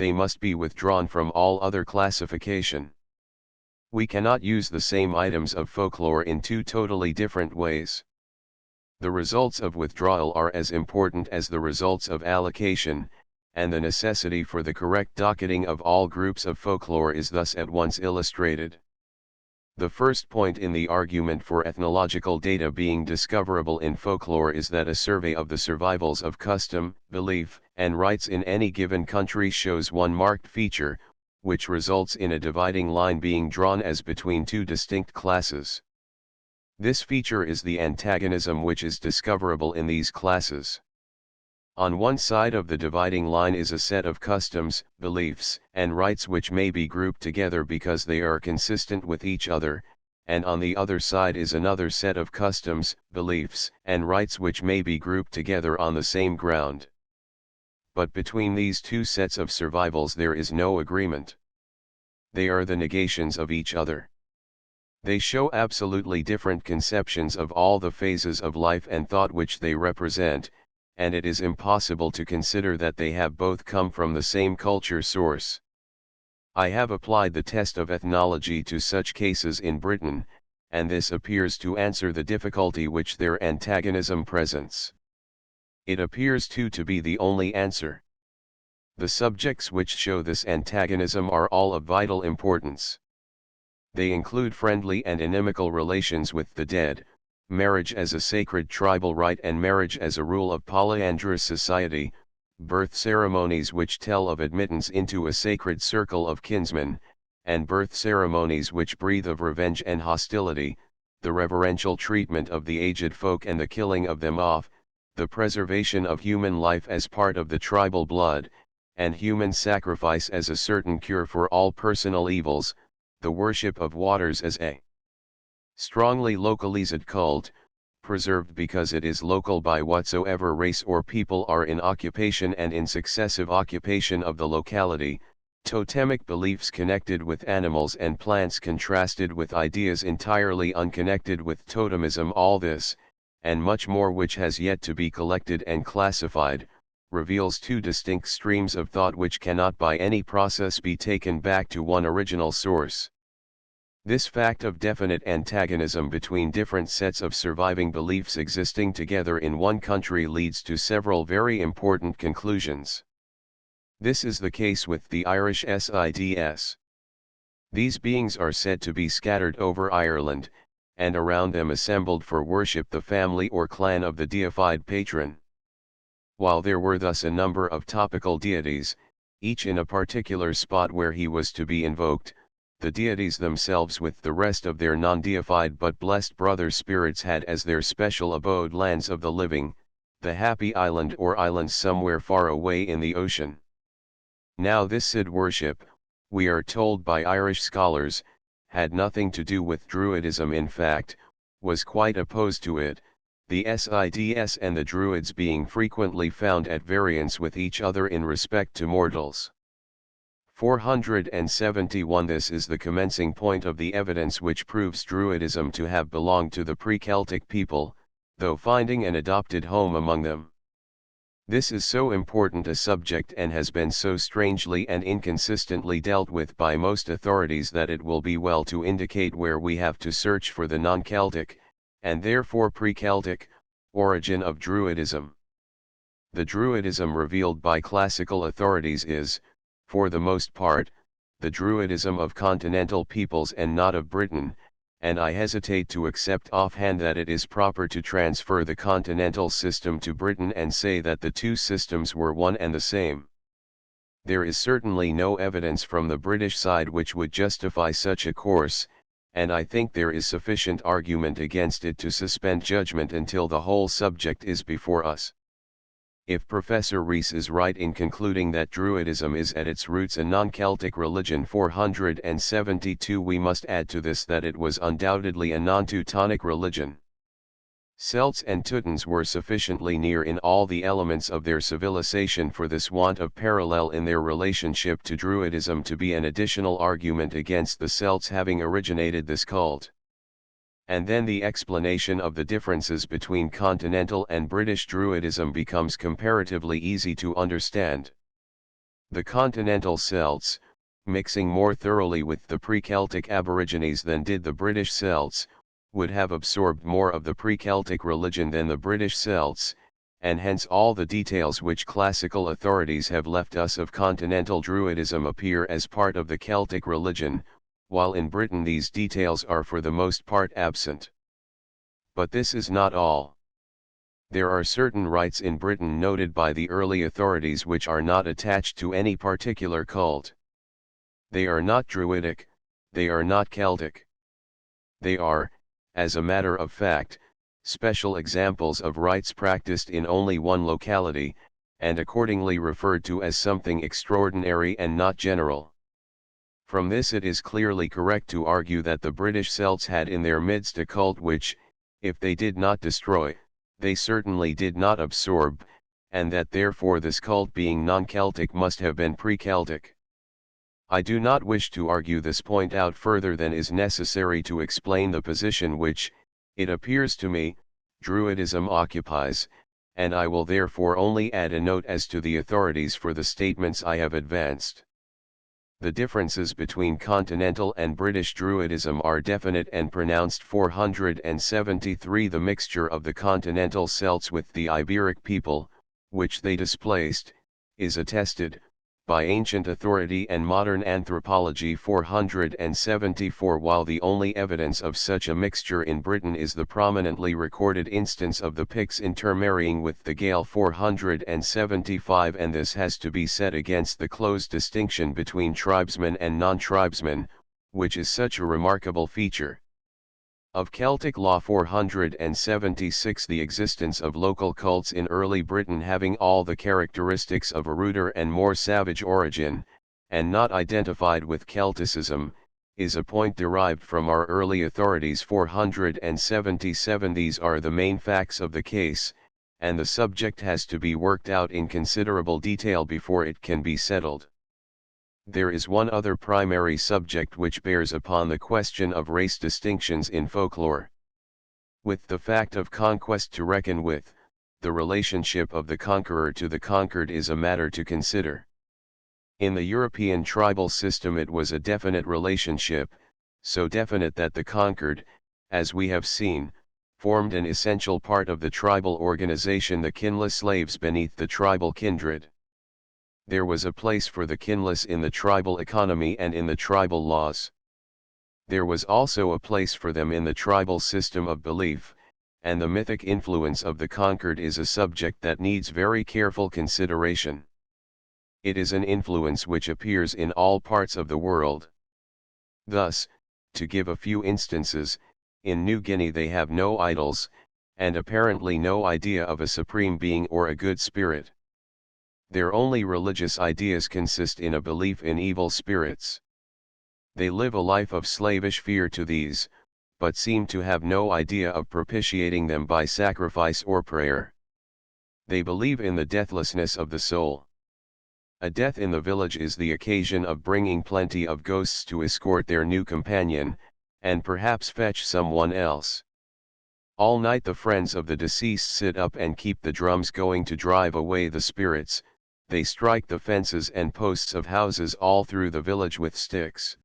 they must be withdrawn from all other classification. We cannot use the same items of folklore in two totally different ways. The results of withdrawal are as important as the results of allocation, and the necessity for the correct docketing of all groups of folklore is thus at once illustrated. The first point in the argument for ethnological data being discoverable in folklore is that a survey of the survivals of custom, belief, and rites in any given country shows one marked feature, which results in a dividing line being drawn as between two distinct classes. This feature is the antagonism which is discoverable in these classes. On one side of the dividing line is a set of customs, beliefs, and rites which may be grouped together because they are consistent with each other, and on the other side is another set of customs, beliefs, and rites which may be grouped together on the same ground. But between these two sets of survivals there is no agreement. They are the negations of each other. They show absolutely different conceptions of all the phases of life and thought which they represent, and it is impossible to consider that they have both come from the same culture source. I have applied the test of ethnology to such cases in Britain, and this appears to answer the difficulty which their antagonism presents. It appears to be the only answer. The subjects which show this antagonism are all of vital importance. They include friendly and inimical relations with the dead, marriage as a sacred tribal rite and marriage as a rule of polyandrous society, birth ceremonies which tell of admittance into a sacred circle of kinsmen, and birth ceremonies which breathe of revenge and hostility, the reverential treatment of the aged folk and the killing of them off, the preservation of human life as part of the tribal blood, and human sacrifice as a certain cure for all personal evils, the worship of waters as a strongly localized cult, preserved because it is local by whatsoever race or people are in occupation and in successive occupation of the locality, totemic beliefs connected with animals and plants contrasted with ideas entirely unconnected with totemism. All this, and much more which has yet to be collected and classified, reveals two distinct streams of thought which cannot by any process be taken back to one original source. This fact of definite antagonism between different sets of surviving beliefs existing together in one country leads to several very important conclusions. This is the case with the Irish SIDS. These beings are said to be scattered over Ireland, and around them assembled for worship the family or clan of the deified patron. While there were thus a number of topical deities, each in a particular spot where he was to be invoked, the deities themselves with the rest of their non-deified but blessed brother spirits had as their special abode lands of the living, the happy island or islands somewhere far away in the ocean. Now this Sid worship, we are told by Irish scholars, had nothing to do with Druidism. In fact, was quite opposed to it, the SIDS and the Druids being frequently found at variance with each other in respect to mortals. 471. This is the commencing point of the evidence which proves Druidism to have belonged to the pre-Celtic people, though finding an adopted home among them. This is so important a subject and has been so strangely and inconsistently dealt with by most authorities that it will be well to indicate where we have to search for the non-Celtic, and therefore pre-Celtic, origin of Druidism. The Druidism revealed by classical authorities is, for the most part, the Druidism of continental peoples and not of Britain, and I hesitate to accept offhand that it is proper to transfer the continental system to Britain and say that the two systems were one and the same. There is certainly no evidence from the British side which would justify such a course, and I think there is sufficient argument against it to suspend judgment until the whole subject is before us. If Professor Rees is right in concluding that Druidism is at its roots a non-Celtic religion 472, we must add to this that it was undoubtedly a non-Teutonic religion. Celts and Teutons were sufficiently near in all the elements of their civilization for this want of parallel in their relationship to Druidism to be an additional argument against the Celts having originated this cult. And then the explanation of the differences between continental and British Druidism becomes comparatively easy to understand. The continental Celts, mixing more thoroughly with the pre-Celtic Aborigines than did the British Celts, would have absorbed more of the pre-Celtic religion than the British Celts, and hence all the details which classical authorities have left us of continental Druidism appear as part of the Celtic religion, while in Britain these details are for the most part absent. But this is not all. There are certain rites in Britain noted by the early authorities which are not attached to any particular cult. They are not Druidic, they are not Celtic. They are, as a matter of fact, special examples of rites practiced in only one locality, and accordingly referred to as something extraordinary and not general. From this it is clearly correct to argue that the British Celts had in their midst a cult which, if they did not destroy, they certainly did not absorb, and that therefore this cult being non-Celtic must have been pre-Celtic. I do not wish to argue this point out further than is necessary to explain the position which, it appears to me, Druidism occupies, and I will therefore only add a note as to the authorities for the statements I have advanced. The differences between continental and British Druidism are definite and pronounced. 473 The mixture of the continental Celts with the Iberic people, which they displaced, is attested, by ancient authority and modern anthropology. 474 While the only evidence of such a mixture in Britain is the prominently recorded instance of the Picts intermarrying with the Gael. 475 And this has to be set against the close distinction between tribesmen and non-tribesmen, which is such a remarkable feature of Celtic law. 476 The existence of local cults in early Britain having all the characteristics of a ruder and more savage origin, and not identified with Celticism, is a point derived from our early authorities. 477 These are the main facts of the case, and the subject has to be worked out in considerable detail before it can be settled. There is one other primary subject which bears upon the question of race distinctions in folklore. With the fact of conquest to reckon with, the relationship of the conqueror to the conquered is a matter to consider. In the European tribal system it was a definite relationship, so definite that the conquered, as we have seen, formed an essential part of the tribal organization, the kinless slaves beneath the tribal kindred. There was a place for the kinless in the tribal economy and in the tribal laws. There was also a place for them in the tribal system of belief, and the mythic influence of the conquered is a subject that needs very careful consideration. It is an influence which appears in all parts of the world. Thus, to give a few instances, in New Guinea they have no idols, and apparently no idea of a supreme being or a good spirit. Their only religious ideas consist in a belief in evil spirits. They live a life of slavish fear to these, but seem to have no idea of propitiating them by sacrifice or prayer. They believe in the deathlessness of the soul. A death in the village is the occasion of bringing plenty of ghosts to escort their new companion, and perhaps fetch someone else. All night the friends of the deceased sit up and keep the drums going to drive away the spirits. They strike the fences and posts of houses all through the village with sticks.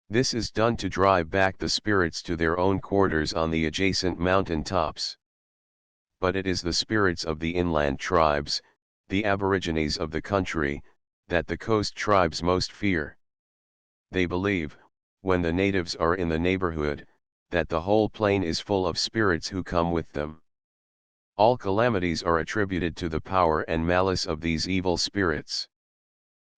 This is done to drive back the spirits to their own quarters on the adjacent mountain tops. But it is the spirits of the inland tribes, the aborigines of the country, that the coast tribes most fear. They believe, when the natives are in the neighborhood, that the whole plain is full of spirits who come with them. All calamities are attributed to the power and malice of these evil spirits.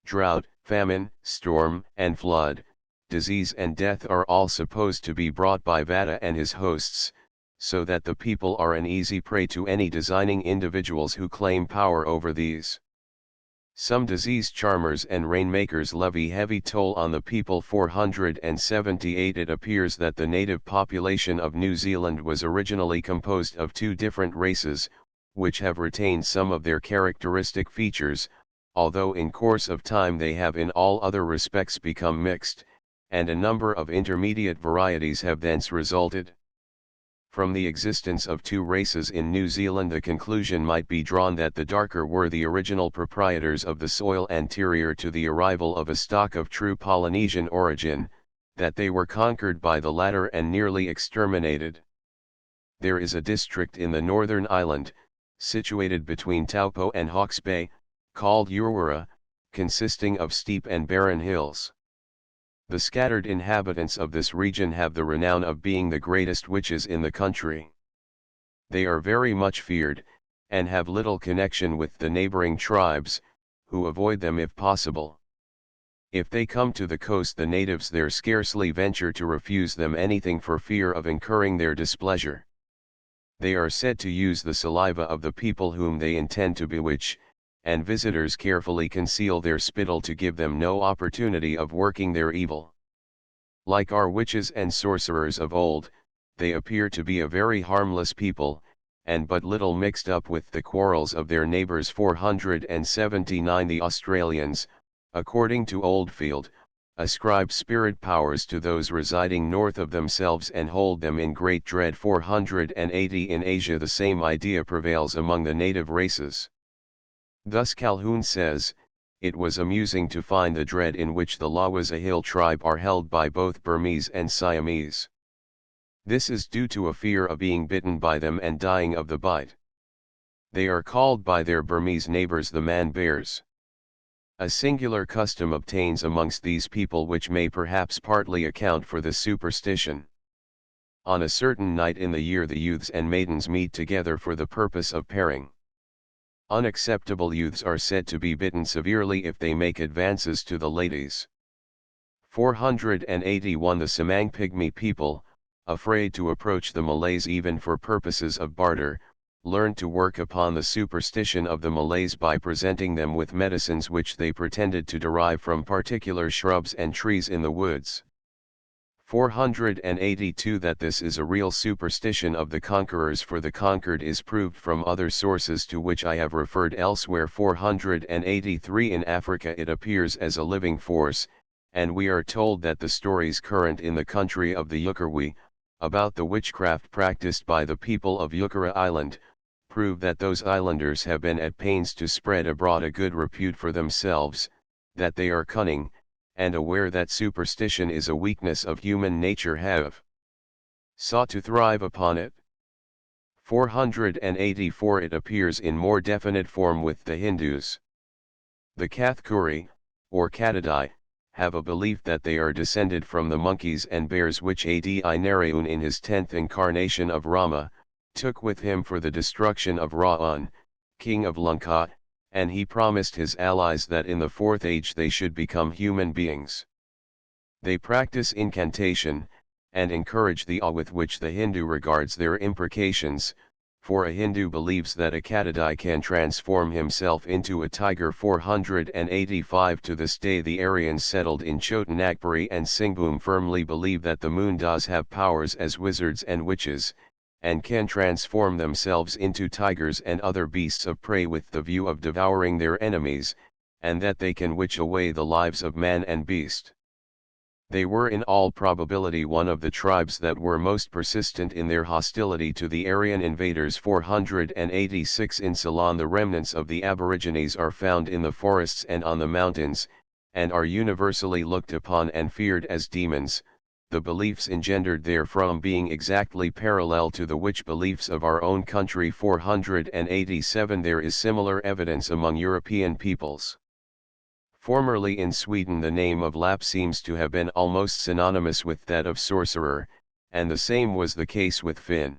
Drought, famine, storm, and flood, disease and death are all supposed to be brought by Vata and his hosts, so that the people are an easy prey to any designing individuals who claim power over these. Some disease charmers and rainmakers levy heavy toll on the people. 478 It appears that the native population of New Zealand was originally composed of two different races, which have retained some of their characteristic features, although in course of time they have in all other respects become mixed, and a number of intermediate varieties have thence resulted. From the existence of two races in New Zealand, the conclusion might be drawn that the darker were the original proprietors of the soil anterior to the arrival of a stock of true Polynesian origin, that they were conquered by the latter and nearly exterminated. There is a district in the northern island, situated between Taupo and Hawke's Bay, called Urwara, consisting of steep and barren hills. The scattered inhabitants of this region have the renown of being the greatest witches in the country. They are very much feared, and have little connection with the neighboring tribes, who avoid them if possible. If they come to the coast, the natives there scarcely venture to refuse them anything for fear of incurring their displeasure. They are said to use the saliva of the people whom they intend to bewitch, and visitors carefully conceal their spittle to give them no opportunity of working their evil. Like our witches and sorcerers of old, they appear to be a very harmless people, and but little mixed up with the quarrels of their neighbours. 479 The Australians, according to Oldfield, ascribe spirit powers to those residing north of themselves and hold them in great dread. 480 In Asia the same idea prevails among the native races. Thus Calhoun says, it was amusing to find the dread in which the Lawas, a hill tribe, are held by both Burmese and Siamese. This is due to a fear of being bitten by them and dying of the bite. They are called by their Burmese neighbors the man bears. A singular custom obtains amongst these people which may perhaps partly account for the superstition. On a certain night in the year the youths and maidens meet together for the purpose of pairing. Unacceptable youths are said to be bitten severely if they make advances to the ladies. 481 The Semang Pygmy people, afraid to approach the Malays even for purposes of barter, learned to work upon the superstition of the Malays by presenting them with medicines which they pretended to derive from particular shrubs and trees in the woods. 482 That this is a real superstition of the conquerors for the conquered is proved from other sources to which I have referred elsewhere. 483 In Africa it appears as a living force, and we are told that the stories current in the country of the Yukarwi, about the witchcraft practiced by the people of Yukara Island, prove that those islanders have been at pains to spread abroad a good repute for themselves, that they are cunning, and aware that superstition is a weakness of human nature, have sought to thrive upon it. 484 It appears in more definite form with the Hindus. The Kathkuri, or Katadai, have a belief that they are descended from the monkeys and bears which Adi Narayan in his 10th incarnation of Rama, took with him for the destruction of Ravan, king of Lanka, and he promised his allies that in the fourth age they should become human beings. They practice incantation, and encourage the awe with which the Hindu regards their imprecations, for a Hindu believes that a Katadai can transform himself into a tiger. 485 To this day the Aryans settled in Chotanagpuri and Singhbum firmly believe that the Mundas have powers as wizards and witches, and can transform themselves into tigers and other beasts of prey with the view of devouring their enemies, and that they can witch away the lives of man and beast. They were in all probability one of the tribes that were most persistent in their hostility to the Aryan invaders. 486 In Ceylon the remnants of the Aborigines are found in the forests and on the mountains, and are universally looked upon and feared as demons, the beliefs engendered therefrom being exactly parallel to the witch beliefs of our own country. 487 There is similar evidence among European peoples. Formerly in Sweden the name of Lapp seems to have been almost synonymous with that of sorcerer, and the same was the case with Finn.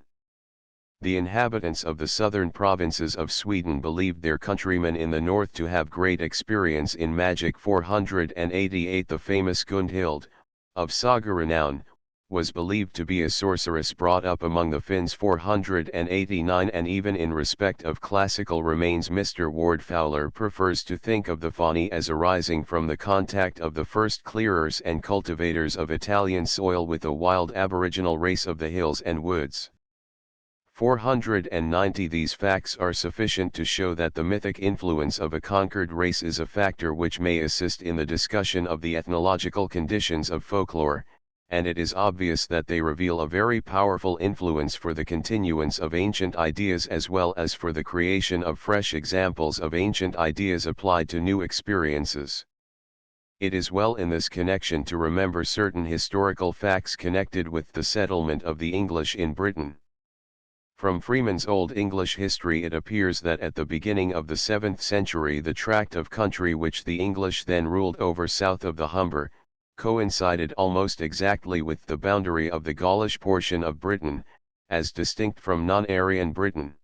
The inhabitants of the southern provinces of Sweden believed their countrymen in the north to have great experience in magic. 488 The famous Gundhild, of saga renown, was believed to be a sorceress brought up among the Finns. 489 And even in respect of classical remains Mr. Ward Fowler prefers to think of the fauni as arising from the contact of the first clearers and cultivators of Italian soil with a wild aboriginal race of the hills and woods. 490 These facts are sufficient to show that the mythic influence of a conquered race is a factor which may assist in the discussion of the ethnological conditions of folklore, and it is obvious that they reveal a very powerful influence for the continuance of ancient ideas as well as for the creation of fresh examples of ancient ideas applied to new experiences. It is well in this connection to remember certain historical facts connected with the settlement of the English in Britain. From Freeman's Old English History it appears that at the beginning of the 7th century the tract of country which the English then ruled over south of the Humber, coincided almost exactly with the boundary of the Gaulish portion of Britain, as distinct from non-Aryan Britain.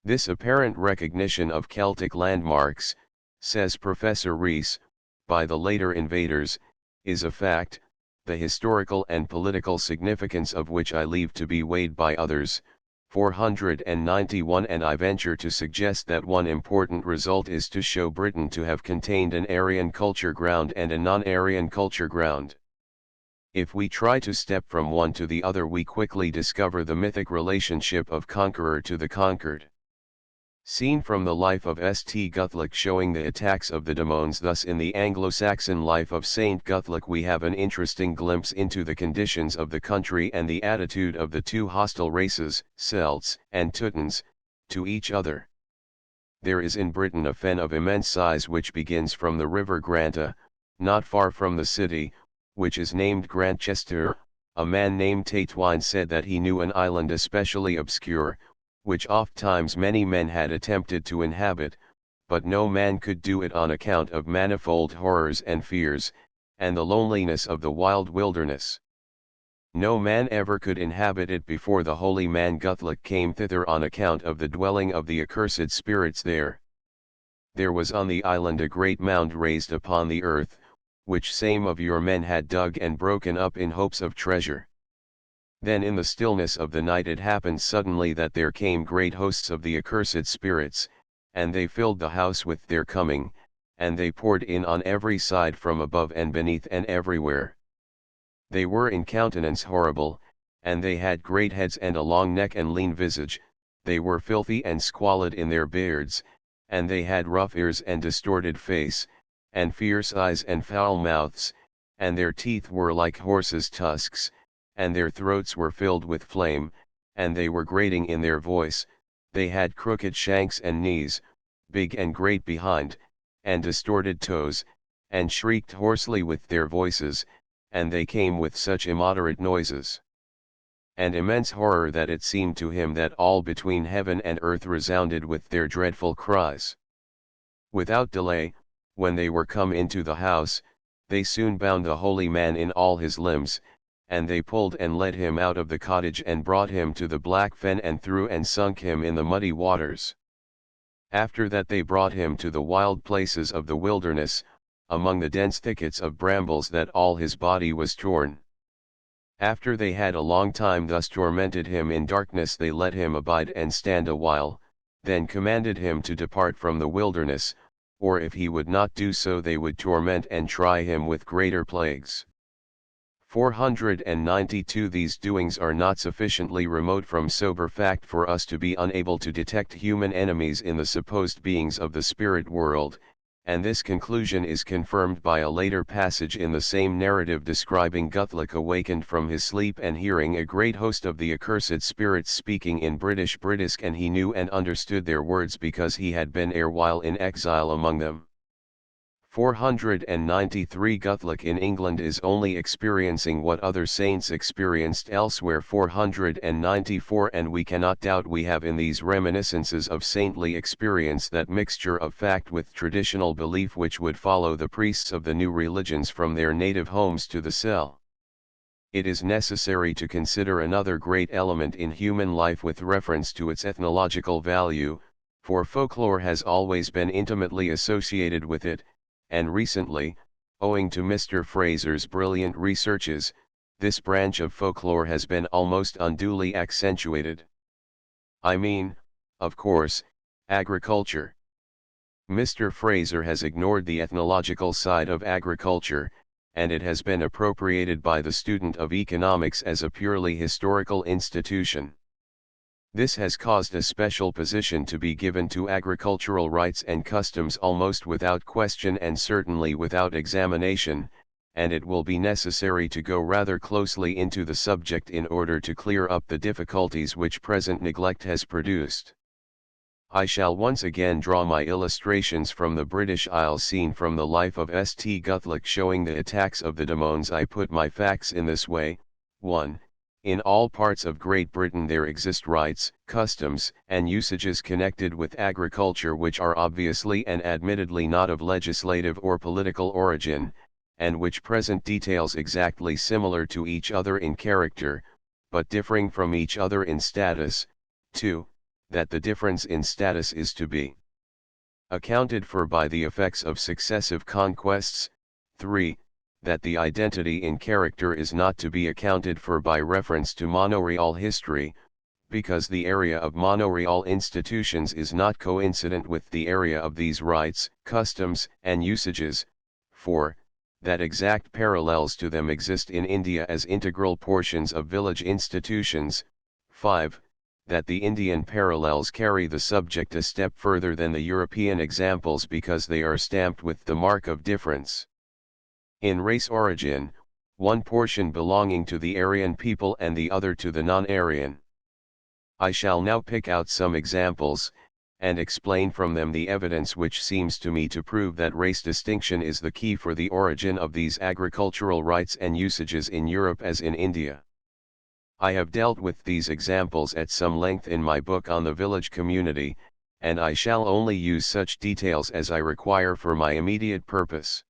This apparent recognition of Celtic landmarks, says Professor Rees, by the later invaders, is a fact, the historical and political significance of which I leave to be weighed by others. 491 And I venture to suggest that one important result is to show Britain to have contained an Aryan culture ground and a non-Aryan culture ground. If we try to step from one to the other we quickly discover the mythic relationship of conqueror to the conquered. Seen from the life of St. Guthlic showing the attacks of the demons thus in the Anglo-Saxon life of St. Guthlic we have an interesting glimpse into the conditions of the country and the attitude of the two hostile races, Celts and Teutons, to each other. There is in Britain a fen of immense size which begins from the river Granta, not far from the city, which is named Grantchester. A man named Tatwine said that he knew an island especially obscure, which ofttimes many men had attempted to inhabit, but no man could do it on account of manifold horrors and fears, and the loneliness of the wild wilderness. No man ever could inhabit it before the holy man Guthlic came thither on account of the dwelling of the accursed spirits there. There was on the island a great mound raised upon the earth, which same of your men had dug and broken up in hopes of treasure. Then in the stillness of the night it happened suddenly that there came great hosts of the accursed spirits, and they filled the house with their coming, and they poured in on every side from above and beneath and everywhere. They were in countenance horrible, and they had great heads and a long neck and lean visage, they were filthy and squalid in their beards, and they had rough ears and distorted face, and fierce eyes and foul mouths, and their teeth were like horses' tusks, and their throats were filled with flame, and they were grating in their voice, they had crooked shanks and knees, big and great behind, and distorted toes, and shrieked hoarsely with their voices, and they came with such immoderate noises and immense horror that it seemed to him that all between heaven and earth resounded with their dreadful cries. Without delay, when they were come into the house, they soon bound the holy man in all his limbs, and they pulled and led him out of the cottage and brought him to the black fen and threw and sunk him in the muddy waters. After that they brought him to the wild places of the wilderness, among the dense thickets of brambles that all his body was torn. After they had a long time thus tormented him in darkness they let him abide and stand a while, then commanded him to depart from the wilderness, or if he would not do so they would torment and try him with greater plagues. 492 These doings are not sufficiently remote from sober fact for us to be unable to detect human enemies in the supposed beings of the spirit world, and this conclusion is confirmed by a later passage in the same narrative describing Guthlic awakened from his sleep and hearing a great host of the accursed spirits speaking in British and he knew and understood their words because he had been erewhile in exile among them. 493 Guthlic in England is only experiencing what other saints experienced elsewhere. 494 And we cannot doubt we have in these reminiscences of saintly experience that mixture of fact with traditional belief which would follow the priests of the new religions from their native homes to the cell. It is necessary to consider another great element in human life with reference to its ethnological value, for folklore has always been intimately associated with it, and recently, owing to Mr. Fraser's brilliant researches, this branch of folklore has been almost unduly accentuated. I mean, of course, agriculture. Mr. Fraser has ignored the ethnological side of agriculture, and it has been appropriated by the student of economics as a purely historical institution. This has caused a special position to be given to agricultural rites and customs almost without question and certainly without examination, and it will be necessary to go rather closely into the subject in order to clear up the difficulties which present neglect has produced. I shall once again draw my illustrations from the British Isles seen from the life of St. Guthlic showing the attacks of the demons. I put my facts in this way. 1. In all parts of Great Britain there exist rites, customs, and usages connected with agriculture which are obviously and admittedly not of legislative or political origin, and which present details exactly similar to each other in character, but differing from each other in status. 2. That the difference in status is to be accounted for by the effects of successive conquests. 3. That the identity in character is not to be accounted for by reference to monoreal history, because the area of monoreal institutions is not coincident with the area of these rites, customs, and usages. 4. That exact parallels to them exist in India as integral portions of village institutions. 5. That the Indian parallels carry the subject a step further than the European examples because they are stamped with the mark of difference in race origin, one portion belonging to the Aryan people and the other to the non-Aryan. I shall now pick out some examples, and explain from them the evidence which seems to me to prove that race distinction is the key for the origin of these agricultural rites and usages in Europe as in India. I have dealt with these examples at some length in my book on the village community, and I shall only use such details as I require for my immediate purpose.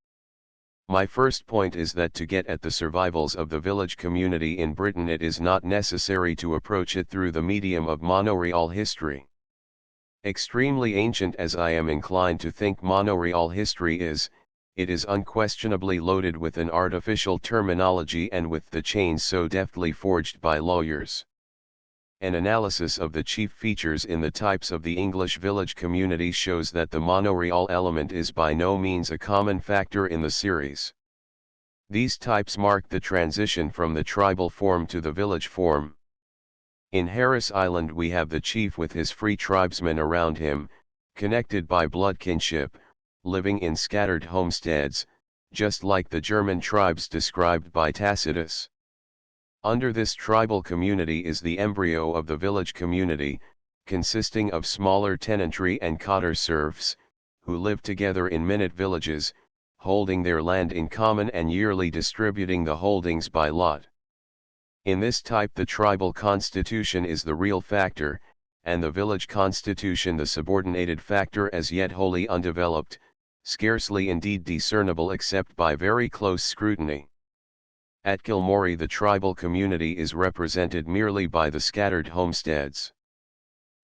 My first point is that to get at the survivals of the village community in Britain it is not necessary to approach it through the medium of monoreal history. Extremely ancient as I am inclined to think monoreal history is, it is unquestionably loaded with an artificial terminology and with the chains so deftly forged by lawyers. An analysis of the chief features in the types of the English village community shows that the monoreal element is by no means a common factor in the series. These types mark the transition from the tribal form to the village form. In Harris Island we have the chief with his free tribesmen around him, connected by blood kinship, living in scattered homesteads, just like the German tribes described by Tacitus. Under this tribal community is the embryo of the village community, consisting of smaller tenantry and cotter serfs, who live together in minute villages, holding their land in common and yearly distributing the holdings by lot. In this type the tribal constitution is the real factor, and the village constitution the subordinated factor as yet wholly undeveloped, scarcely indeed discernible except by very close scrutiny. At Kilmorey the tribal community is represented merely by the scattered homesteads.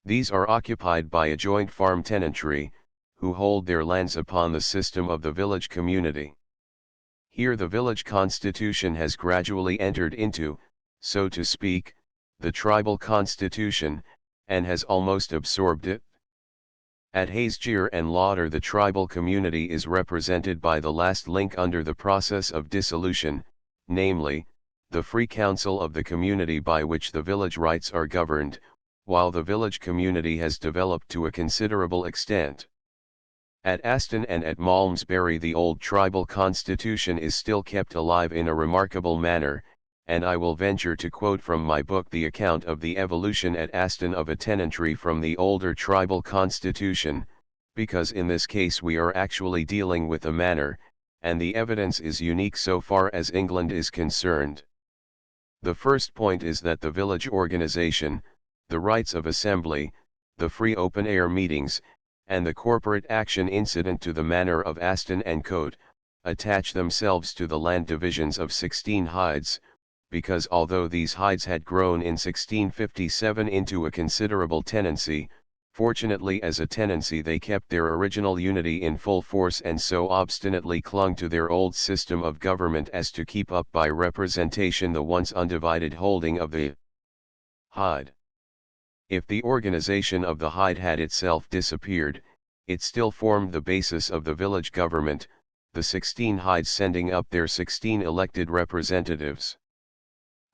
These are occupied by a joint farm tenantry, who hold their lands upon the system of the village community. Here the village constitution has gradually entered into, so to speak, the tribal constitution, and has almost absorbed it. At Haysgere and Lauder the tribal community is represented by the last link under the process of dissolution, namely, the free council of the community by which the village rights are governed, while the village community has developed to a considerable extent. At Aston and at Malmesbury the old tribal constitution is still kept alive in a remarkable manner, and I will venture to quote from my book the account of the evolution at Aston of a tenantry from the older tribal constitution, because in this case we are actually dealing with a manor, and the evidence is unique so far as England is concerned. The first point is that the village organization, the rights of assembly, the free open-air meetings, and the corporate action incident to the manor of Aston and Cote, attach themselves to the land divisions of 16 hides, because although these hides had grown in 1657 into a considerable tenancy, fortunately as a tenancy they kept their original unity in full force and so obstinately clung to their old system of government as to keep up by representation the once undivided holding of the hide. If the organization of the hide had itself disappeared, it still formed the basis of the village government, the 16 hides sending up their 16 elected representatives.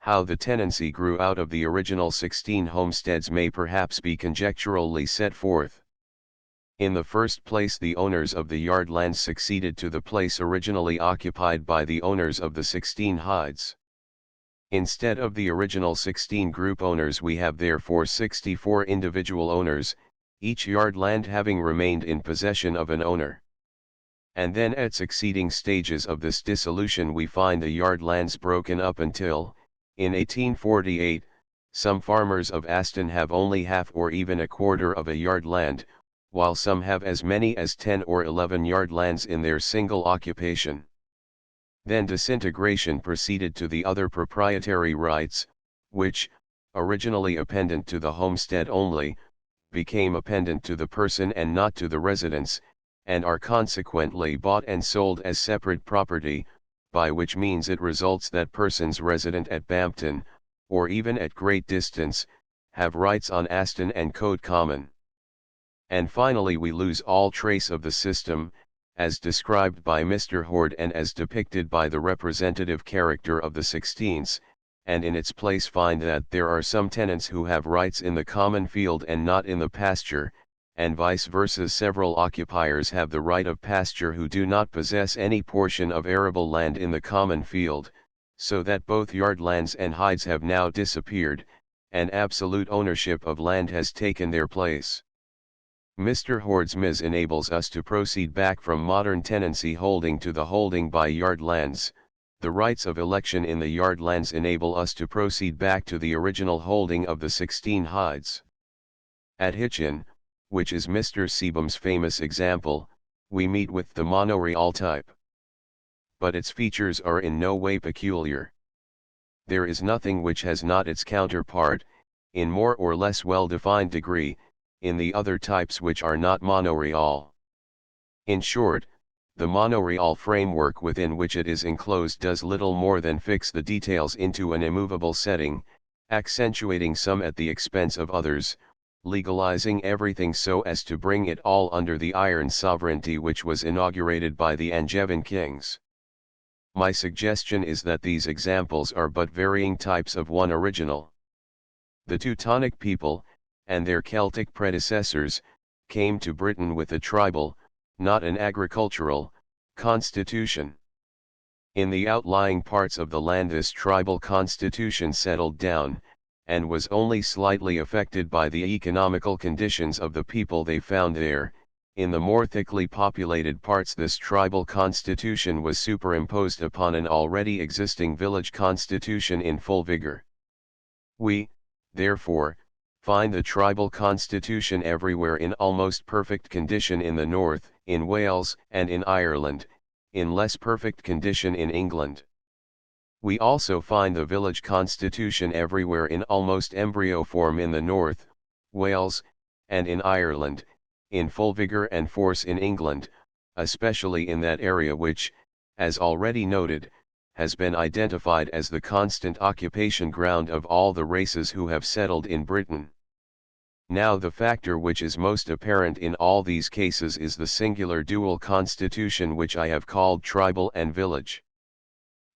How the tenancy grew out of the original 16 homesteads may perhaps be conjecturally set forth. In the first place, the owners of the yard lands succeeded to the place originally occupied by the owners of the 16 hides. Instead of the original 16 group owners, we have therefore 64 individual owners, each yard land having remained in possession of an owner. And then at succeeding stages of this dissolution we find the yard lands broken up until, in 1848, some farmers of Aston have only half or even a quarter of a yard land, while some have as many as 10 or 11 yard lands in their single occupation. Then disintegration proceeded to the other proprietary rights, which, originally appendant to the homestead only, became appendant to the person and not to the residence, and are consequently bought and sold as separate property, by which means it results that persons resident at Bampton, or even at great distance, have rights on Aston and Coed Common. And finally we lose all trace of the system, as described by Mr. Horde and as depicted by the representative character of the 16ths, and in its place find that there are some tenants who have rights in the common field and not in the pasture, and vice versa several occupiers have the right of pasture who do not possess any portion of arable land in the common field, so that both yard lands and hides have now disappeared, and absolute ownership of land has taken their place. Mr. Horde's Ms. enables us to proceed back from modern tenancy holding to the holding by yard lands. The rights of election in the yard lands enable us to proceed back to the original holding of the 16 hides. At Hitchin, which is Mr. Seebohm's famous example, we meet with the monoreal type. But its features are in no way peculiar. There is nothing which has not its counterpart, in more or less well-defined degree, in the other types which are not monoreal. In short, the monoreal framework within which it is enclosed does little more than fix the details into an immovable setting, accentuating some at the expense of others, legalizing everything so as to bring it all under the iron sovereignty which was inaugurated by the Angevin kings. My suggestion is that these examples are but varying types of one original. The Teutonic people, and their Celtic predecessors, came to Britain with a tribal, not an agricultural, constitution. In the outlying parts of the land this tribal constitution settled down, and was only slightly affected by the economical conditions of the people they found there. In the more thickly populated parts this tribal constitution was superimposed upon an already existing village constitution in full vigor. We, therefore, find the tribal constitution everywhere in almost perfect condition in the north, in Wales and in Ireland, in less perfect condition in England. We also find the village constitution everywhere in almost embryo form in the north, Wales, and in Ireland, in full vigor and force in England, especially in that area which, as already noted, has been identified as the constant occupation ground of all the races who have settled in Britain. Now the factor which is most apparent in all these cases is the singular dual constitution which I have called tribal and village.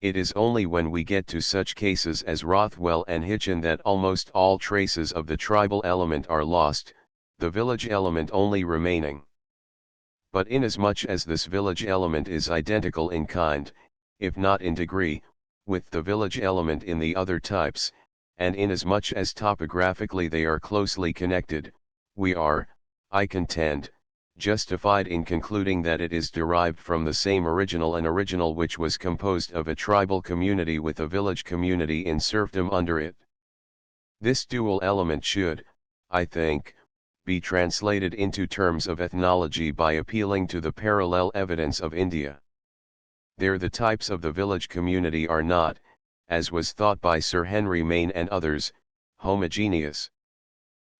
It is only when we get to such cases as Rothwell and Hitchin that almost all traces of the tribal element are lost, the village element only remaining. But inasmuch as this village element is identical in kind, if not in degree, with the village element in the other types, and inasmuch as topographically they are closely connected, we are, I contend, justified in concluding that it is derived from the same original, an original which was composed of a tribal community with a village community in serfdom under it. This dual element should, I think, be translated into terms of ethnology by appealing to the parallel evidence of India. There the types of the village community are not, as was thought by Sir Henry Maine and others, homogeneous.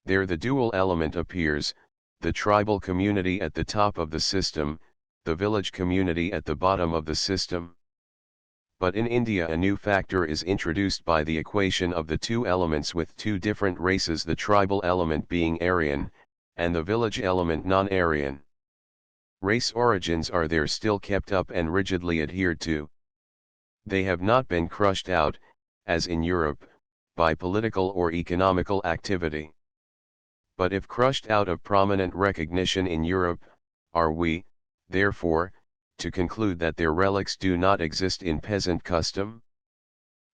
There the dual element appears, the tribal community at the top of the system, the village community at the bottom of the system. But in India a new factor is introduced by the equation of the two elements with two different races, the tribal element being Aryan, and the village element non-Aryan. Race origins are there still kept up and rigidly adhered to. They have not been crushed out, as in Europe, by political or economical activity. But if crushed out of prominent recognition in Europe, are we, therefore, to conclude that their relics do not exist in peasant custom?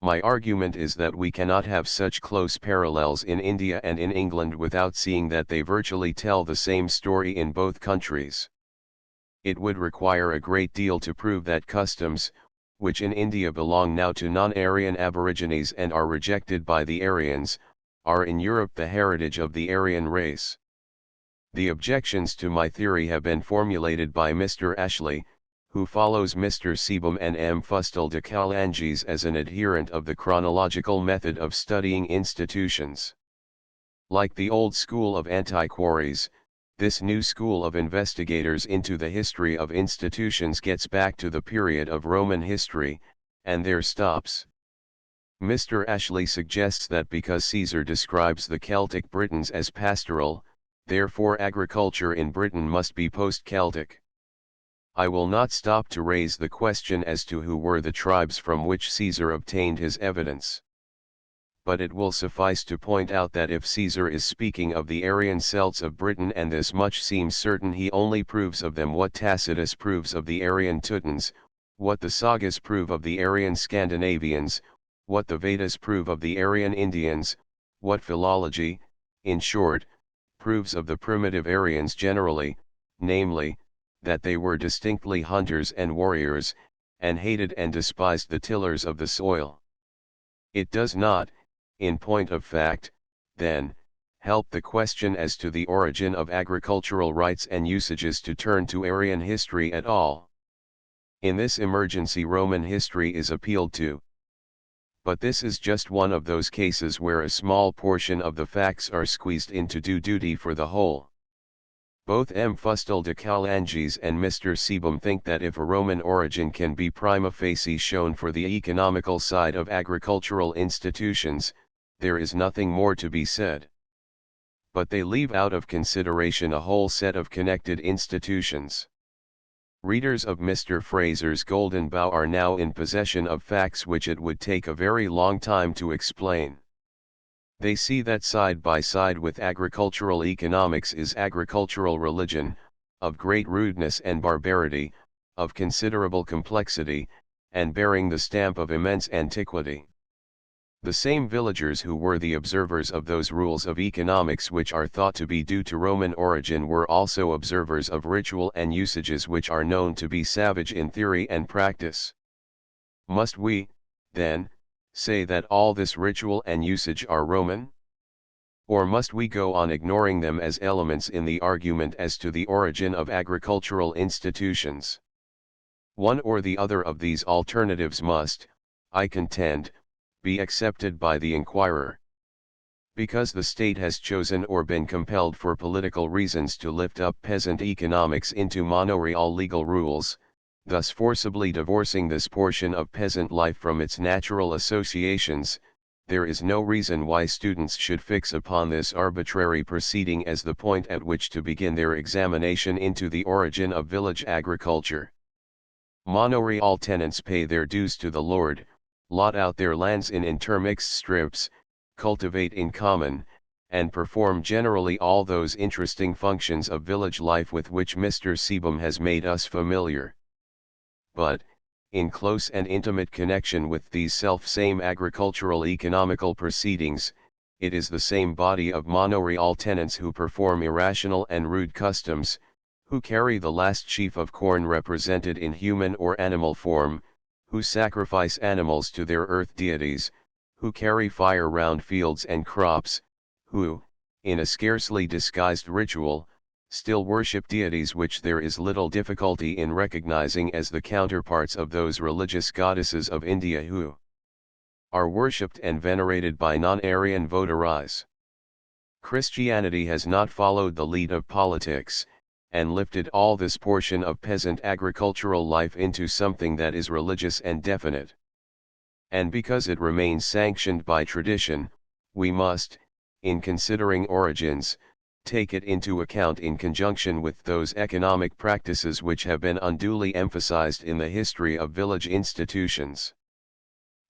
My argument is that we cannot have such close parallels in India and in England without seeing that they virtually tell the same story in both countries. It would require a great deal to prove that customs, which in India belong now to non-Aryan Aborigines and are rejected by the Aryans, are in Europe the heritage of the Aryan race. The objections to my theory have been formulated by Mr. Ashley, who follows Mr. Sebum and M. Fustel de Kalangis as an adherent of the chronological method of studying institutions. Like the old school of antiquaries, this new school of investigators into the history of institutions gets back to the period of Roman history, and there stops. Mr. Ashley suggests that because Caesar describes the Celtic Britons as pastoral, therefore agriculture in Britain must be post-Celtic. I will not stop to raise the question as to who were the tribes from which Caesar obtained his evidence. But it will suffice to point out that if Caesar is speaking of the Aryan Celts of Britain, and this much seems certain, he only proves of them what Tacitus proves of the Aryan Teutons, what the sagas prove of the Aryan Scandinavians, what the Vedas prove of the Aryan Indians, what philology, in short, proves of the primitive Aryans generally, namely, that they were distinctly hunters and warriors, and hated and despised the tillers of the soil. It does not, in point of fact, then, help the question as to the origin of agricultural rites and usages to turn to Aryan history at all. In this emergency Roman history is appealed to. But this is just one of those cases where a small portion of the facts are squeezed in to do duty for the whole. Both M. Fustel de Kalangis and Mr. Sebum think that if a Roman origin can be prima facie shown for the economical side of agricultural institutions, there is nothing more to be said. But they leave out of consideration a whole set of connected institutions. Readers of Mr. Fraser's Golden Bough are now in possession of facts which it would take a very long time to explain. They see that side by side with agricultural economics is agricultural religion, of great rudeness and barbarity, of considerable complexity, and bearing the stamp of immense antiquity. The same villagers who were the observers of those rules of economics which are thought to be due to Roman origin were also observers of ritual and usages which are known to be savage in theory and practice. Must we, then, say that all this ritual and usage are Roman? Or must we go on ignoring them as elements in the argument as to the origin of agricultural institutions? One or the other of these alternatives must, I contend, be accepted by the inquirer. Because the state has chosen or been compelled for political reasons to lift up peasant economics into monoreal legal rules, thus forcibly divorcing this portion of peasant life from its natural associations, there is no reason why students should fix upon this arbitrary proceeding as the point at which to begin their examination into the origin of village agriculture. Monoreal tenants pay their dues to the Lord, lot out their lands in intermixed strips, cultivate in common, and perform generally all those interesting functions of village life with which Mr. Sebum has made us familiar. But, in close and intimate connection with these self-same agricultural economical proceedings, it is the same body of monoreal tenants who perform irrational and rude customs, who carry the last sheaf of corn represented in human or animal form, who sacrifice animals to their earth deities, who carry fire round fields and crops, who, in a scarcely disguised ritual, still worship deities which there is little difficulty in recognizing as the counterparts of those religious goddesses of India who are worshipped and venerated by non-Aryan votaries. Christianity has not followed the lead of politics, and lifted all this portion of peasant agricultural life into something that is religious and definite. And because it remains sanctioned by tradition, we must, in considering origins, take it into account in conjunction with those economic practices which have been unduly emphasized in the history of village institutions.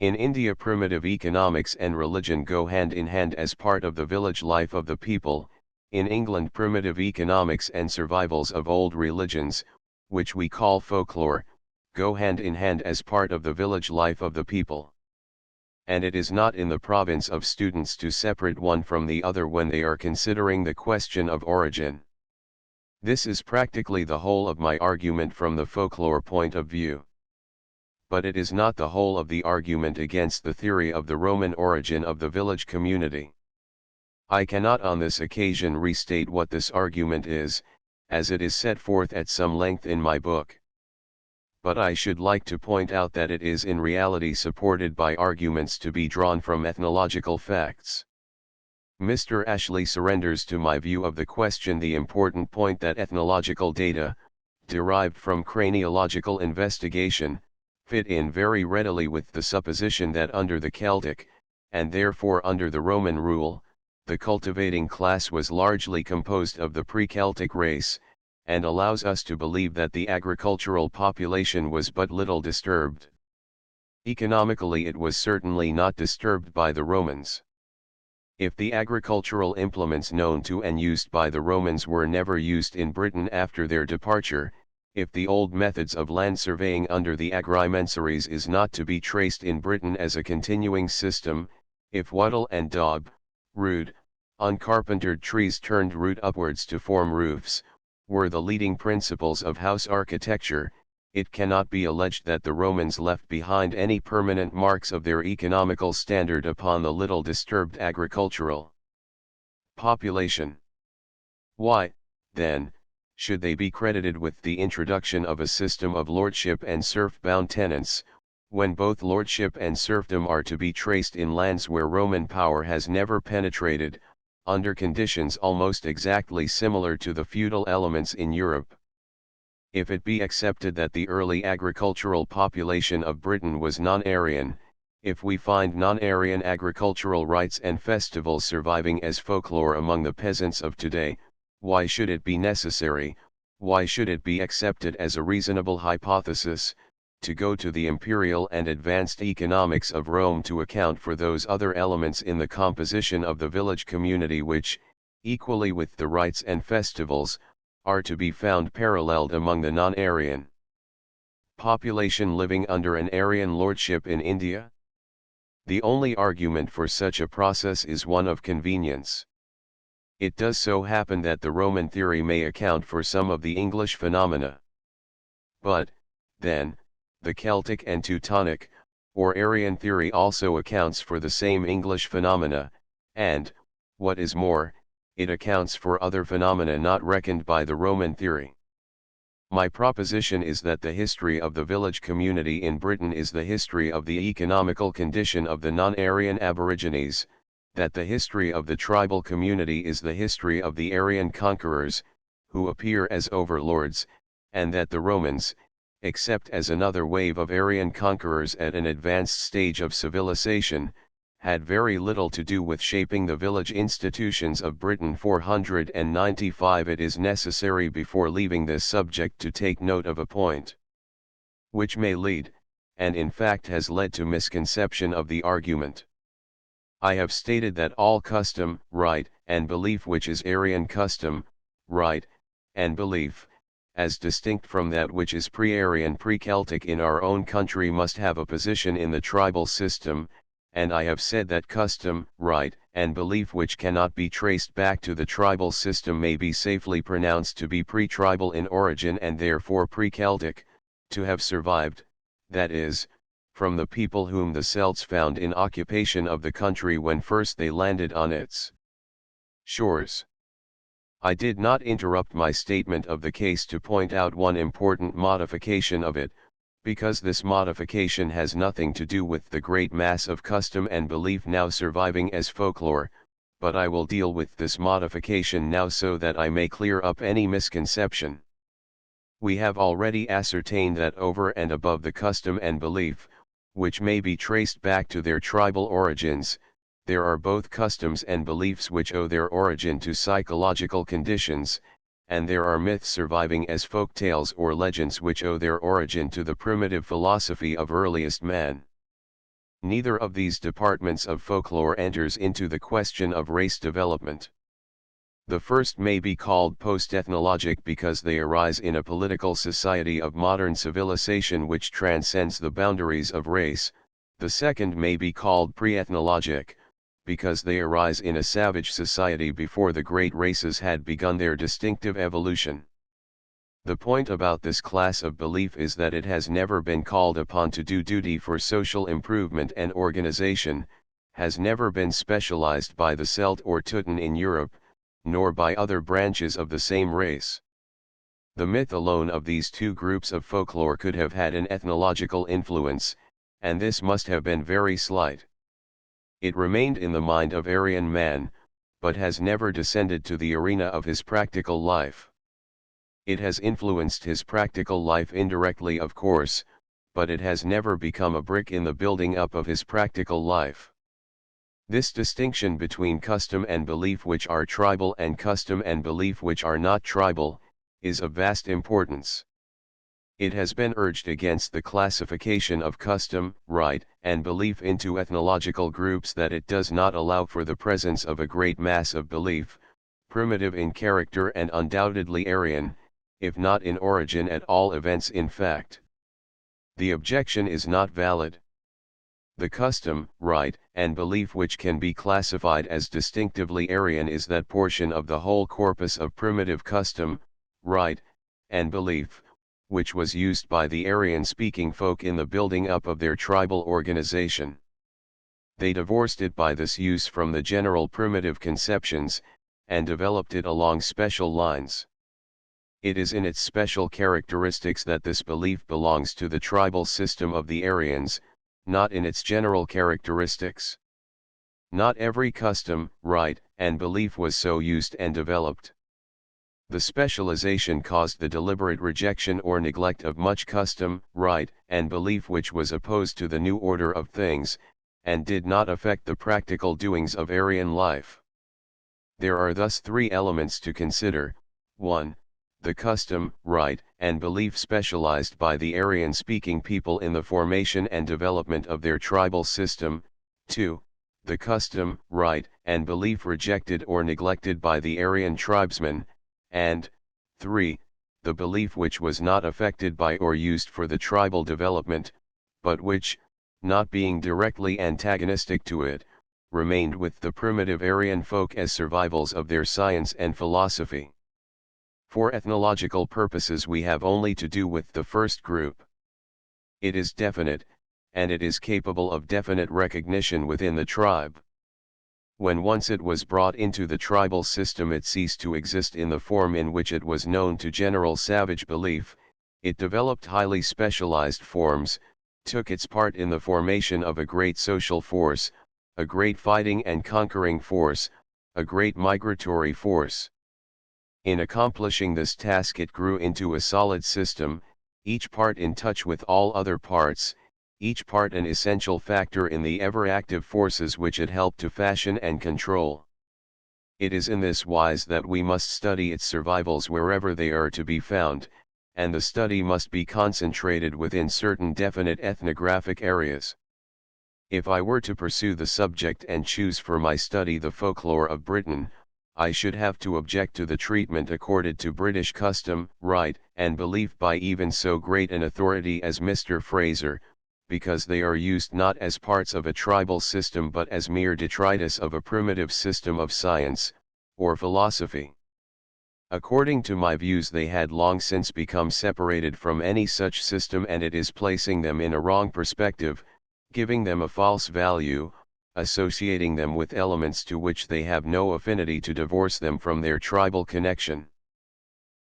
In India, primitive economics and religion go hand in hand as part of the village life of the people. In England, primitive economics and survivals of old religions, which we call folklore, go hand in hand as part of the village life of the people. And it is not in the province of students to separate one from the other when they are considering the question of origin. This is practically the whole of my argument from the folklore point of view. But it is not the whole of the argument against the theory of the Roman origin of the village community. I cannot on this occasion restate what this argument is, as it is set forth at some length in my book. But I should like to point out that it is in reality supported by arguments to be drawn from ethnological facts. Mr. Ashley surrenders to my view of the question the important point that ethnological data, derived from craniological investigation, fit in very readily with the supposition that under the Celtic, and therefore under the Roman rule, the cultivating class was largely composed of the pre-Celtic race, and allows us to believe that the agricultural population was but little disturbed. Economically, it was certainly not disturbed by the Romans. If the agricultural implements known to and used by the Romans were never used in Britain after their departure, if the old methods of land surveying under the agrimensores is not to be traced in Britain as a continuing system, if wattle and daub, rude, uncarpentered trees turned root upwards to form roofs, were the leading principles of house architecture, it cannot be alleged that the Romans left behind any permanent marks of their economical standard upon the little disturbed agricultural population. Why, then, should they be credited with the introduction of a system of lordship and serf-bound tenants, when both lordship and serfdom are to be traced in lands where Roman power has never penetrated, under conditions almost exactly similar to the feudal elements in Europe? If it be accepted that the early agricultural population of Britain was non-Aryan, if we find non-Aryan agricultural rites and festivals surviving as folklore among the peasants of today, why should it be necessary, why should it be accepted as a reasonable hypothesis, to go to the imperial and advanced economics of Rome to account for those other elements in the composition of the village community which, equally with the rites and festivals, are to be found paralleled among the non-Aryan population living under an Aryan lordship in India? The only argument for such a process is one of convenience. It does so happen that the Roman theory may account for some of the English phenomena. But, then, the Celtic and Teutonic, or Aryan theory also accounts for the same English phenomena, and, what is more, it accounts for other phenomena not reckoned by the Roman theory. My proposition is that the history of the village community in Britain is the history of the economical condition of the non-Aryan aborigines, that the history of the tribal community is the history of the Aryan conquerors, who appear as overlords, and that the Romans, except as another wave of Aryan conquerors at an advanced stage of civilization, had very little to do with shaping the village institutions of Britain. 495. It is necessary before leaving this subject to take note of a point which may lead, and in fact has led to misconception of the argument. I have stated that all custom, rite, and belief which is Aryan custom, rite, and belief, as distinct from that which is pre-Aryan pre-Celtic in our own country, must have a position in the tribal system, and I have said that custom, rite, and belief which cannot be traced back to the tribal system may be safely pronounced to be pre-tribal in origin and therefore pre-Celtic, to have survived, that is, from the people whom the Celts found in occupation of the country when first they landed on its shores. I did not interrupt my statement of the case to point out one important modification of it, because this modification has nothing to do with the great mass of custom and belief now surviving as folklore, but I will deal with this modification now so that I may clear up any misconception. We have already ascertained that over and above the custom and belief, which may be traced back to their tribal origins, there are both customs and beliefs which owe their origin to psychological conditions, and there are myths surviving as folk tales or legends which owe their origin to the primitive philosophy of earliest man. Neither of these departments of folklore enters into the question of race development. The first may be called post-ethnologic because they arise in a political society of modern civilization which transcends the boundaries of race. The second may be called pre-ethnologic, because they arise in a savage society before the great races had begun their distinctive evolution. The point about this class of belief is that it has never been called upon to do duty for social improvement and organization, has never been specialized by the Celt or Teuton in Europe, nor by other branches of the same race. The myth alone of these two groups of folklore could have had an ethnological influence, and this must have been very slight. It remained in the mind of Aryan man, but has never descended to the arena of his practical life. It has influenced his practical life indirectly, of course, but it has never become a brick in the building up of his practical life. This distinction between custom and belief which are tribal and custom and belief which are not tribal, is of vast importance. It has been urged against the classification of custom, rite, and belief into ethnological groups that it does not allow for the presence of a great mass of belief, primitive in character and undoubtedly Aryan, if not in origin at all events in fact. The objection is not valid. The custom, rite, and belief which can be classified as distinctively Aryan is that portion of the whole corpus of primitive custom, rite, and belief, which was used by the Aryan-speaking folk in the building up of their tribal organization. They divorced it by this use from the general primitive conceptions, and developed it along special lines. It is in its special characteristics that this belief belongs to the tribal system of the Aryans, not in its general characteristics. Not every custom, rite, and belief was so used and developed. The specialization caused the deliberate rejection or neglect of much custom, rite, and belief which was opposed to the new order of things, and did not affect the practical doings of Aryan life. There are thus three elements to consider: 1. The custom, rite, and belief specialized by the Aryan-speaking people in the formation and development of their tribal system; 2. The custom, rite, and belief rejected or neglected by the Aryan tribesmen; and 3. The belief which was not affected by or used for the tribal development, but which, not being directly antagonistic to it, remained with the primitive Aryan folk as survivals of their science and philosophy. For ethnological purposes we have only to do with the first group. It is definite, and it is capable of definite recognition within the tribe. When once it was brought into the tribal system it ceased to exist in the form in which it was known to general savage belief, it developed highly specialized forms, took its part in the formation of a great social force, a great fighting and conquering force, a great migratory force. In accomplishing this task it grew into a solid system, each part in touch with all other parts, each part an essential factor in the ever-active forces which it helped to fashion and control. It is in this wise that we must study its survivals wherever they are to be found, and the study must be concentrated within certain definite ethnographic areas. If I were to pursue the subject and choose for my study the folklore of Britain, I should have to object to the treatment accorded to British custom, rite, and belief by even so great an authority as Mr. Fraser, because they are used not as parts of a tribal system but as mere detritus of a primitive system of science, or philosophy. According to my views they had long since become separated from any such system, and it is placing them in a wrong perspective, giving them a false value, associating them with elements to which they have no affinity, to divorce them from their tribal connection.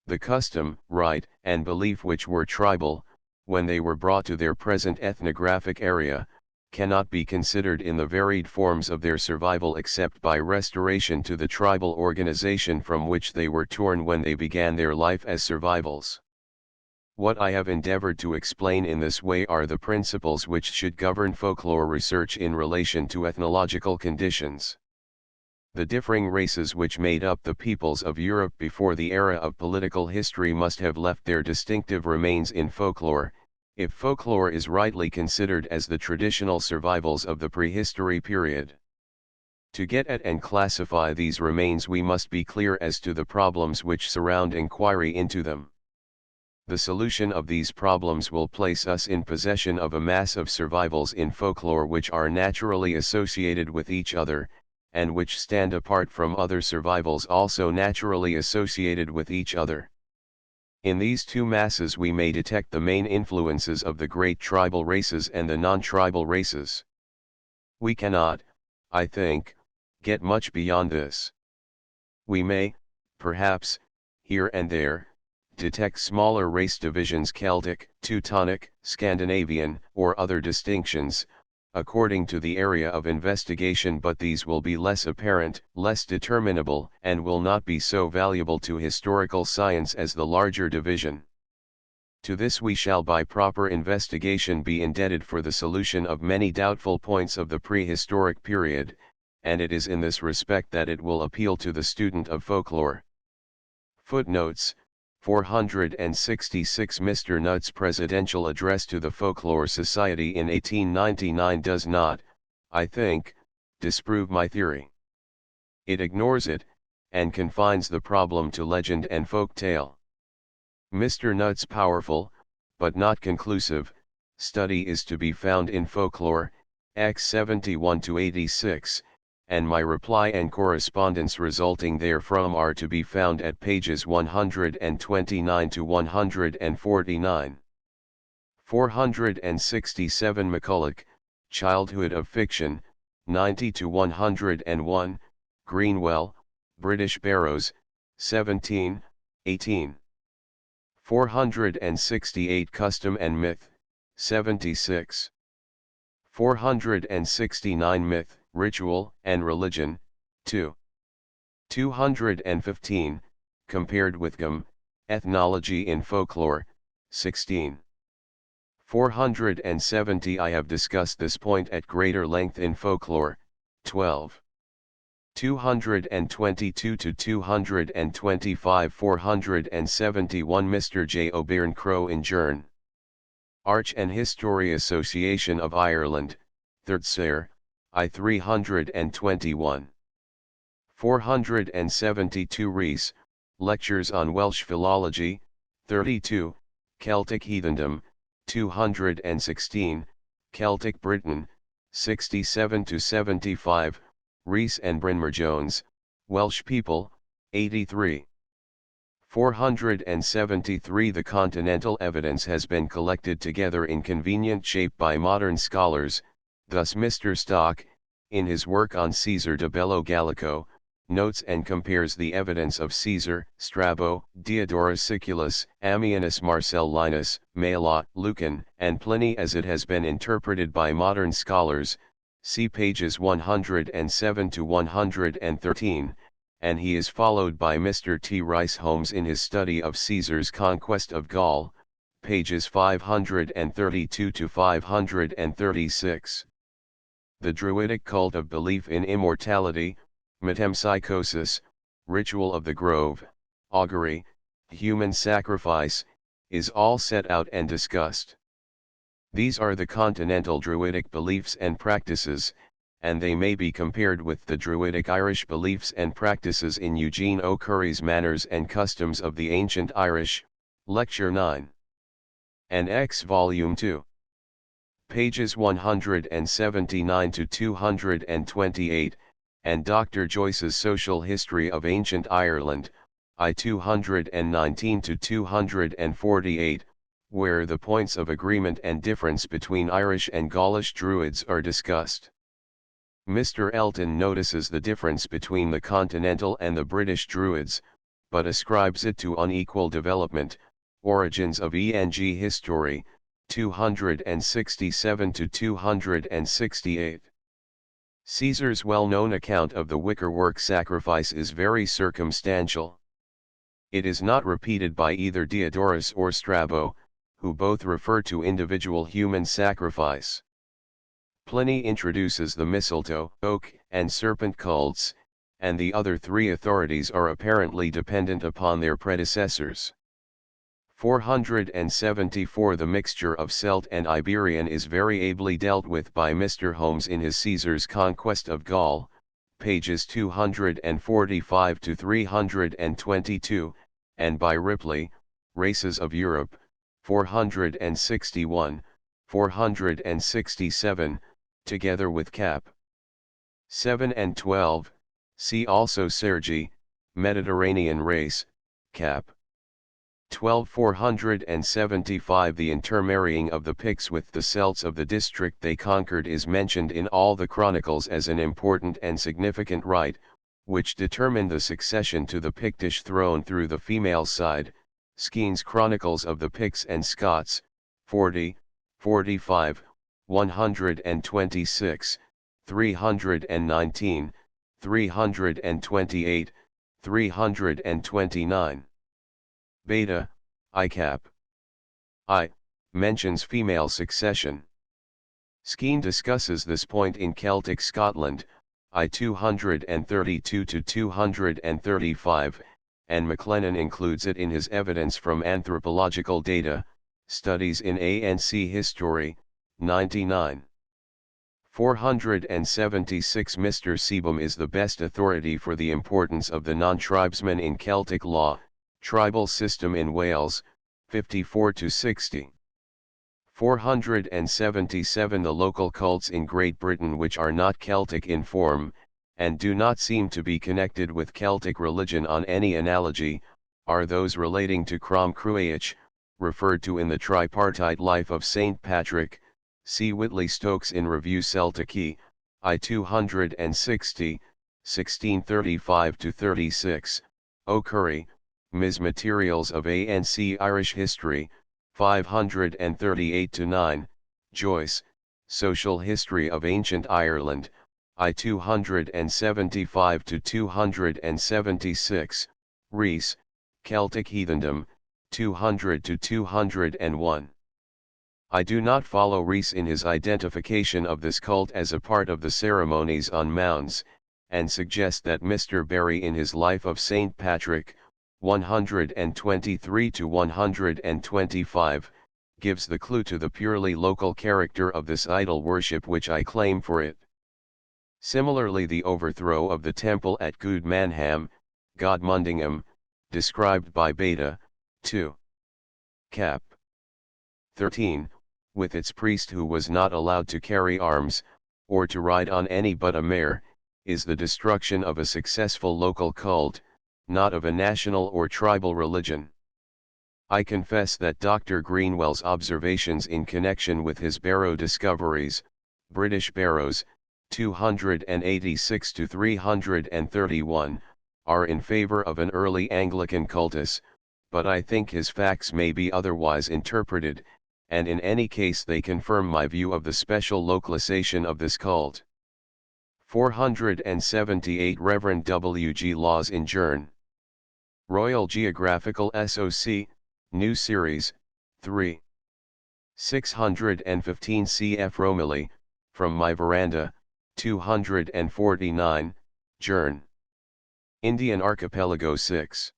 The custom, rite, and belief which were tribal, when they were brought to their present ethnographic area, cannot be considered in the varied forms of their survival except by restoration to the tribal organization from which they were torn when they began their life as survivals. What I have endeavored to explain in this way are the principles which should govern folklore research in relation to ethnological conditions. The differing races which made up the peoples of Europe before the era of political history must have left their distinctive remains in folklore, if folklore is rightly considered as the traditional survivals of the prehistory period. To get at and classify these remains we must be clear as to the problems which surround inquiry into them. The solution of these problems will place us in possession of a mass of survivals in folklore which are naturally associated with each other, and which stand apart from other survivals also naturally associated with each other. In these two masses we may detect the main influences of the great tribal races and the non-tribal races. We cannot, I think, get much beyond this. We may, perhaps, here and there, detect smaller race divisions, Celtic, Teutonic, Scandinavian, or other distinctions, according to the area of investigation, but these will be less apparent, less determinable, and will not be so valuable to historical science as the larger division. To this we shall by proper investigation be indebted for the solution of many doubtful points of the prehistoric period, and it is in this respect that it will appeal to the student of folklore. Footnotes: 466 Mr. Nutt's presidential address to the Folklore Society in 1899 does not, I think, disprove my theory. It ignores it, and confines the problem to legend and folk tale. Mr. Nutt's powerful, but not conclusive, study is to be found in Folklore, X 71-86, and my reply and correspondence resulting therefrom are to be found at pages 129-149. 467 McCulloch, Childhood of Fiction, 90-101, Greenwell, British Barrows, 17, 18. 468 Custom and Myth, 76. 469 Myth, Ritual, and Religion, 2. 215, compared with Gomme, Ethnology in Folklore, 16. 470 I have discussed this point at greater length in Folklore, 12. 222-225 471 Mr. J. O'Byrne Crow in Journ. Arch and History Association of Ireland, 3rd Ser, I 321. 472 Rees, Lectures on Welsh Philology, 32, Celtic Heathendom, 216, Celtic Britain, 67-75, Rees and Brynmar Jones, Welsh People, 83. 473 The continental evidence has been collected together in convenient shape by modern scholars, thus Mr. Stock, in his work on Caesar de Bello Gallico, notes and compares the evidence of Caesar, Strabo, Diodorus Siculus, Ammianus Marcellinus, Maelot, Lucan, and Pliny as it has been interpreted by modern scholars, see pages 107-113, and he is followed by Mr. T. Rice Holmes in his study of Caesar's conquest of Gaul, pages 532-536. The Druidic cult of belief in immortality, metempsychosis, ritual of the grove, augury, human sacrifice, is all set out and discussed. These are the continental Druidic beliefs and practices, and they may be compared with the Druidic Irish beliefs and practices in Eugene O'Curry's Manners and Customs of the Ancient Irish, Lecture 9. And X Volume 2. Pages 179-228, and Dr. Joyce's Social History of Ancient Ireland, I 219-248, where the points of agreement and difference between Irish and Gaulish Druids are discussed. Mr. Elton notices the difference between the continental and the British Druids, but ascribes it to unequal development. Origins of ENG History, 267-268. Caesar's well-known account of the wickerwork sacrifice is very circumstantial. It is not repeated by either Diodorus or Strabo, who both refer to individual human sacrifice. Pliny introduces the mistletoe, oak, and serpent cults, and the other three authorities are apparently dependent upon their predecessors. 474 The mixture of Celt and Iberian is very ably dealt with by Mr. Holmes in his Caesar's Conquest of Gaul, pages 245 to 322, and by Ripley, Races of Europe, 461, 467, together with Cap. 7 and 12, see also Sergi, Mediterranean Race, Cap. 12 475. The intermarrying of the Picts with the Celts of the district they conquered is mentioned in all the chronicles as an important and significant rite, which determined the succession to the Pictish throne through the female side. Skene's Chronicles of the Picts and Scots, 40, 45, 126, 319, 328, 329. Beta, ICAP. I, mentions female succession. Skene discusses this point in Celtic Scotland, I 232 to 235, and MacLennan includes it in his Evidence from Anthropological Data, Studies in ANC History, 99. 476. Mr. Seebohm is the best authority for the importance of the non-tribesman in Celtic law, Tribal System in Wales, 54 to 60. 477. The local cults in Great Britain which are not Celtic in form, and do not seem to be connected with Celtic religion on any analogy, are those relating to Crom Cruach, referred to in the tripartite life of St. Patrick, see Whitley Stokes in Review Celtici, I 260, 1635 to 36, O'Curry, Ms. Materials of ANC Irish History, 538 to 9, Joyce, Social History of Ancient Ireland, I 275 to 276, Rees, Celtic Heathendom, 200 to 201. I do not follow Rees in his identification of this cult as a part of the ceremonies on mounds, and suggest that Mr. Barry in his Life of St. Patrick, 123 to 125, gives the clue to the purely local character of this idol worship which I claim for it. Similarly, the overthrow of the temple at Goodmanham, Godmundingham, described by Beta, 2. Cap. 13, with its priest who was not allowed to carry arms, or to ride on any but a mare, is the destruction of a successful local cult, not of a national or tribal religion. I confess that Dr. Greenwell's observations in connection with his barrow discoveries, British Barrows, 286 to 331, are in favor of an early Anglican cultus, but I think his facts may be otherwise interpreted, and in any case they confirm my view of the special localization of this cult. 478. Reverend W. G. Laws in Journ. Royal Geographical SOC, New Series, 3. 615 cf. Romilly, From My Veranda, 249, Journ. Indian Archipelago 6.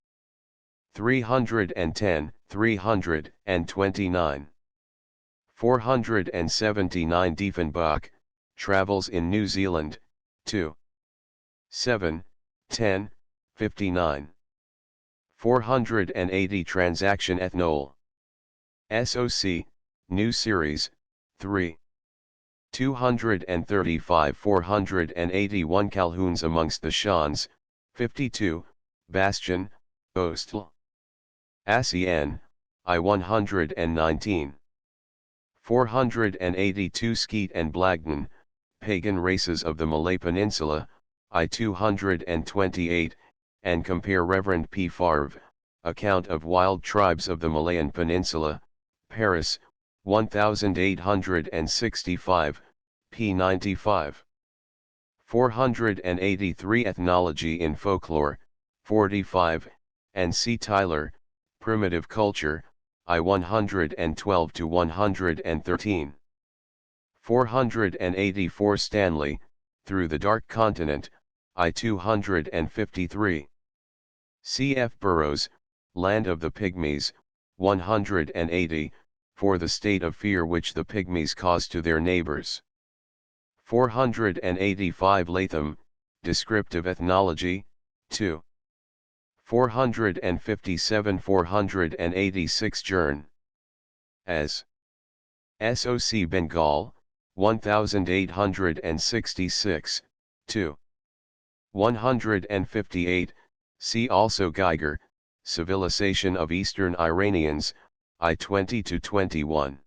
310, 329. 479. Diefenbach, Travels in New Zealand, 2. 7, 10, 59. 480. Transaction Ethnol. SOC, New Series, 3. 235. 481. Calhouns amongst the Shans, 52, Bastion, Ostl. ASEAN, I 119. 482. Skeet and Blagden, Pagan Races of the Malay Peninsula, I 228, and compare Reverend P. Favre, Account of Wild Tribes of the Malayan Peninsula, Paris, 1865, p. 95. 483. Ethnology in Folklore, 45, and C. Tyler, Primitive Culture, I 112 to 113. 484. Stanley, Through the Dark Continent, I 253. C. F. Burroughs, Land of the Pygmies, 180, for the state of fear which the Pygmies cause to their neighbors. 485. Latham, Descriptive Ethnology, 2. 457 486 Journ. As SOC Bengal, 1866, 2. 158, see also Geiger, Civilization of Eastern Iranians, I-20-21.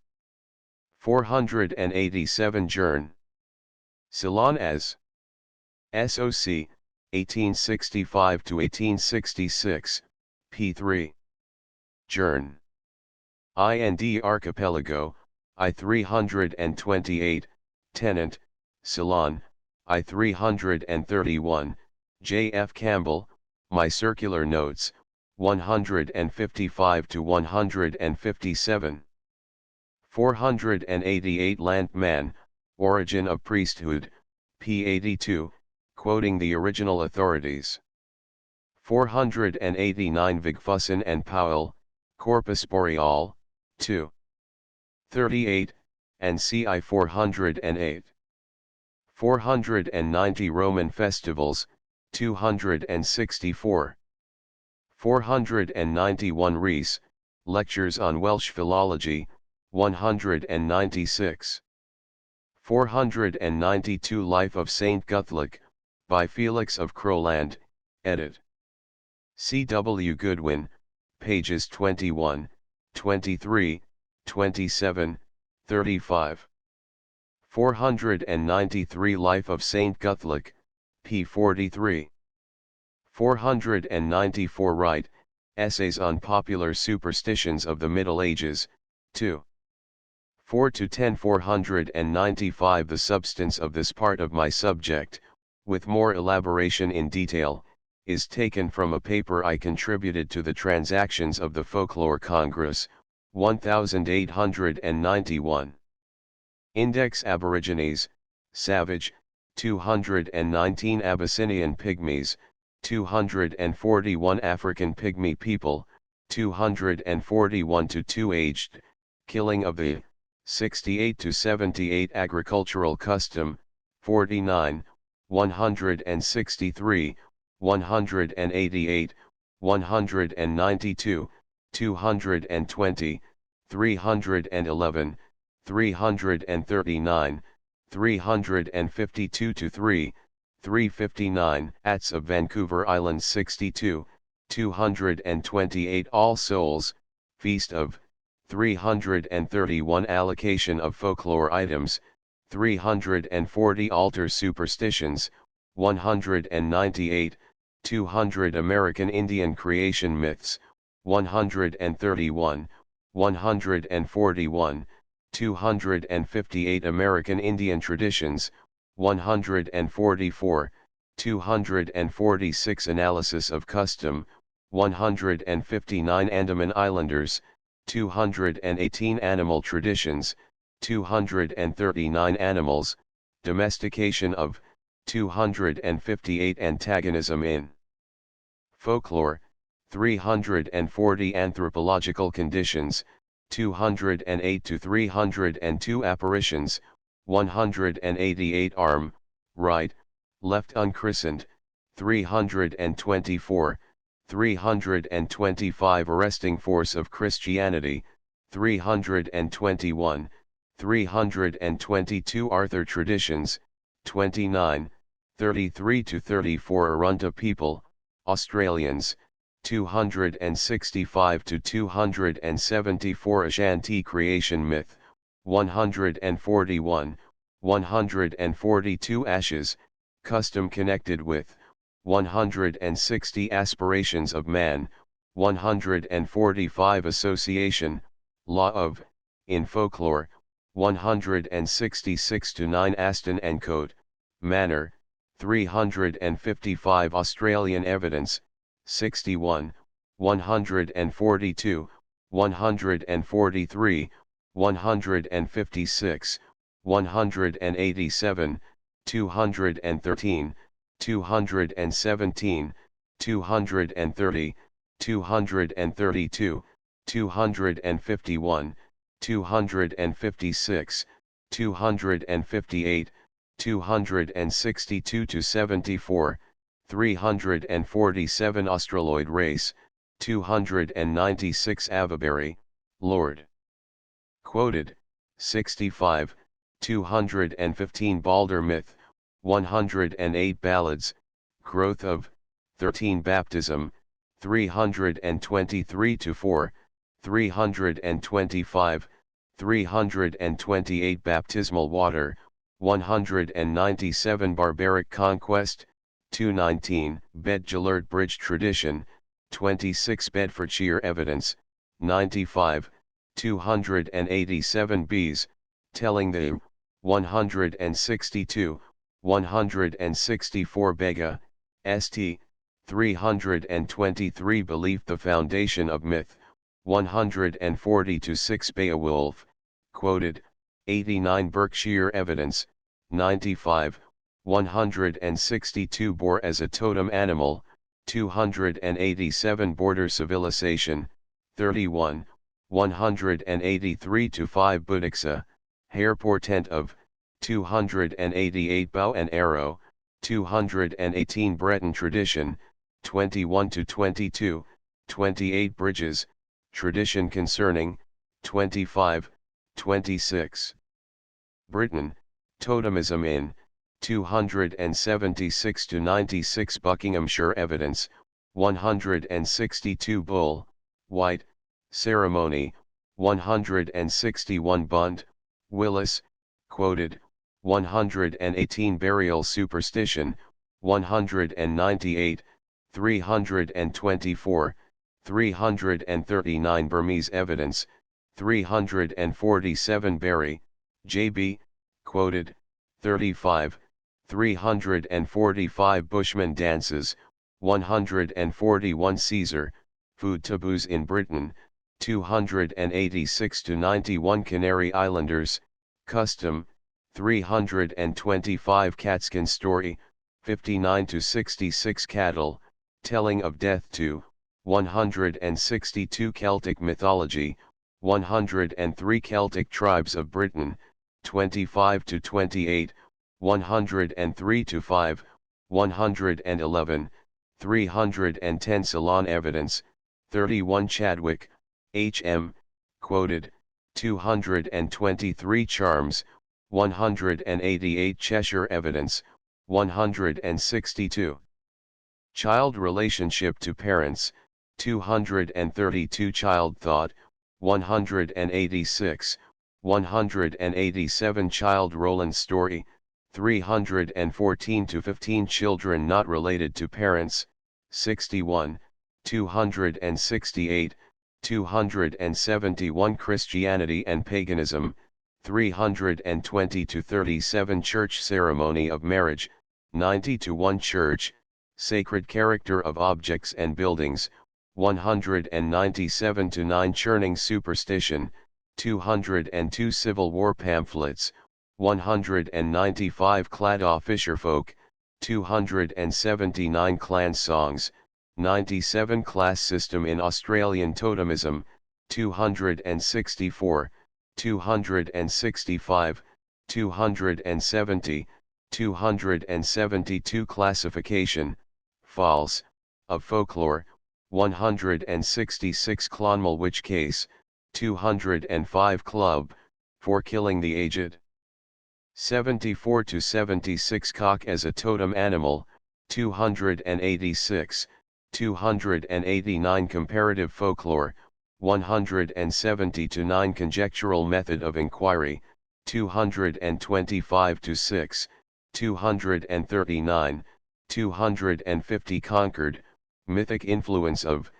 487 Journ. Ceylon as SOC, 1865-1866, p3. Journ. IND Archipelago, I-328, Tenant, Ceylon, I-331, J. F. Campbell, My Circular Notes, 155-157. 488 Landman, Origin of Priesthood, p. 82, quoting the original authorities. 489 Vigfussen and Powell, Corpus Boreal, 2. 38, and CI 408. 490 Roman Festivals, 264. 491 Rees, Lectures on Welsh Philology, 196. 492 Life of Saint Guthlic, by Felix of Crowland, edit. C. W. Goodwin, pages 21, 23, 27, 35. 493 Life of Saint Guthlic, p. 43. 494 Wright, Essays on Popular Superstitions of the Middle Ages, 2. 4-10 495 The substance of this part of my subject, with more elaboration in detail, is taken from a paper I contributed to the Transactions of the Folklore Congress, 1891. Index Aborigines, Savage, 219 Abyssinian Pygmies, 241 African Pygmy people, 241 to 2 aged, killing of the 68 to 78 agricultural custom, 49, 163, 188, 192, 220, 311, 339, 352 to 3, 359 Ats of Vancouver Island 62, 228 All Souls, Feast of, 331 Allocation of folklore items, 340 Altar superstitions, 198, 200 American Indian creation myths, 131, 141, 258 American Indian traditions, 144, 246 Analysis of custom, 159 Andaman Islanders, 218 Animal traditions, 239 Animals, domestication of, 258 Antagonism in folklore, 340 Anthropological conditions, 208 to 302 Apparitions, 188 Arm, right, left unchristened, 324, 325 Arresting force of Christianity, 321, 322 Arthur traditions, 29, 33 to 34 Arunta people, Australians, 265 to 274 Ashanti creation myth, 141, 142 Ashes, custom connected with, 160 Aspirations of man, 145 Association, law of, in folklore, 166 to 9 Aston and Coat, manor, 355 Australian evidence, 61, 142, 143, 156, 187, 213, 217, 230, 232, 251, 256, 258, 262 to 74, 347 Australoid race, 296 Avaberry, Lord. Quoted, 65, 215 Balder myth, 108 ballads, growth of, 13 baptism, 323 to 4, 325, 328 baptismal water, 197 barbaric conquest, 219 Bedjalert bridge tradition, 26 Bedfordshire evidence, 95, 287 B's, telling the, 162, 164 Bega, St, 323 Belief the foundation of myth, 140 to 6 Beowulf, quoted, 89 Berkshire evidence, 95, 162 Boar as a totem animal, 287 Border civilization, 31, 183 to 5 Budixa, hair portent of, 288 Bow and arrow, 218 Breton tradition, 21 to 22, 28 Bridges, tradition concerning, 25, 26. Britain, totemism in, 276 to 96 Buckinghamshire evidence, 162 Bull, White, ceremony, 161 Bunt, Willis, quoted, 118 Burial superstition, 198, 324, 339 Burmese evidence, 347 Berry, J.B., quoted, 35, 345 Bushman dances, 141 Caesar, food taboos in Britain, 286 to 91 Canary Islanders, custom, 325 Catskin story, 59 to 66 Cattle, telling of death to, 162 Celtic mythology, 103 Celtic tribes of Britain, 25 to 28, 103 to 5, 111, 310 Ceylon evidence, 31 Chadwick, H.M., quoted, 223 Charms, 188 Cheshire evidence, 162. Child relationship to parents, 232 Child thought, 186, 187 Child Roland story, 314 to 15 Children not related to parents, 61, 268, 271 Christianity and paganism, 320 to 37 Church ceremony of marriage, 90 to 1 Church, sacred character of objects and buildings, 197 to 9 Churning superstition, 202 Civil War pamphlets, 195 Claddagh fisherfolk, 279 clan songs, 97 class system in Australian totemism, 264, 265, 270, 272 classification, false, of folklore, 166 Clonmel witch case, 205 club, for killing the aged. 74 to 76 Cock as a totem animal, 286, 289 Comparative folklore, 170 to 9 Conjectural method of inquiry, 225 to 6, 239, 250 Conquered, mythic influence of,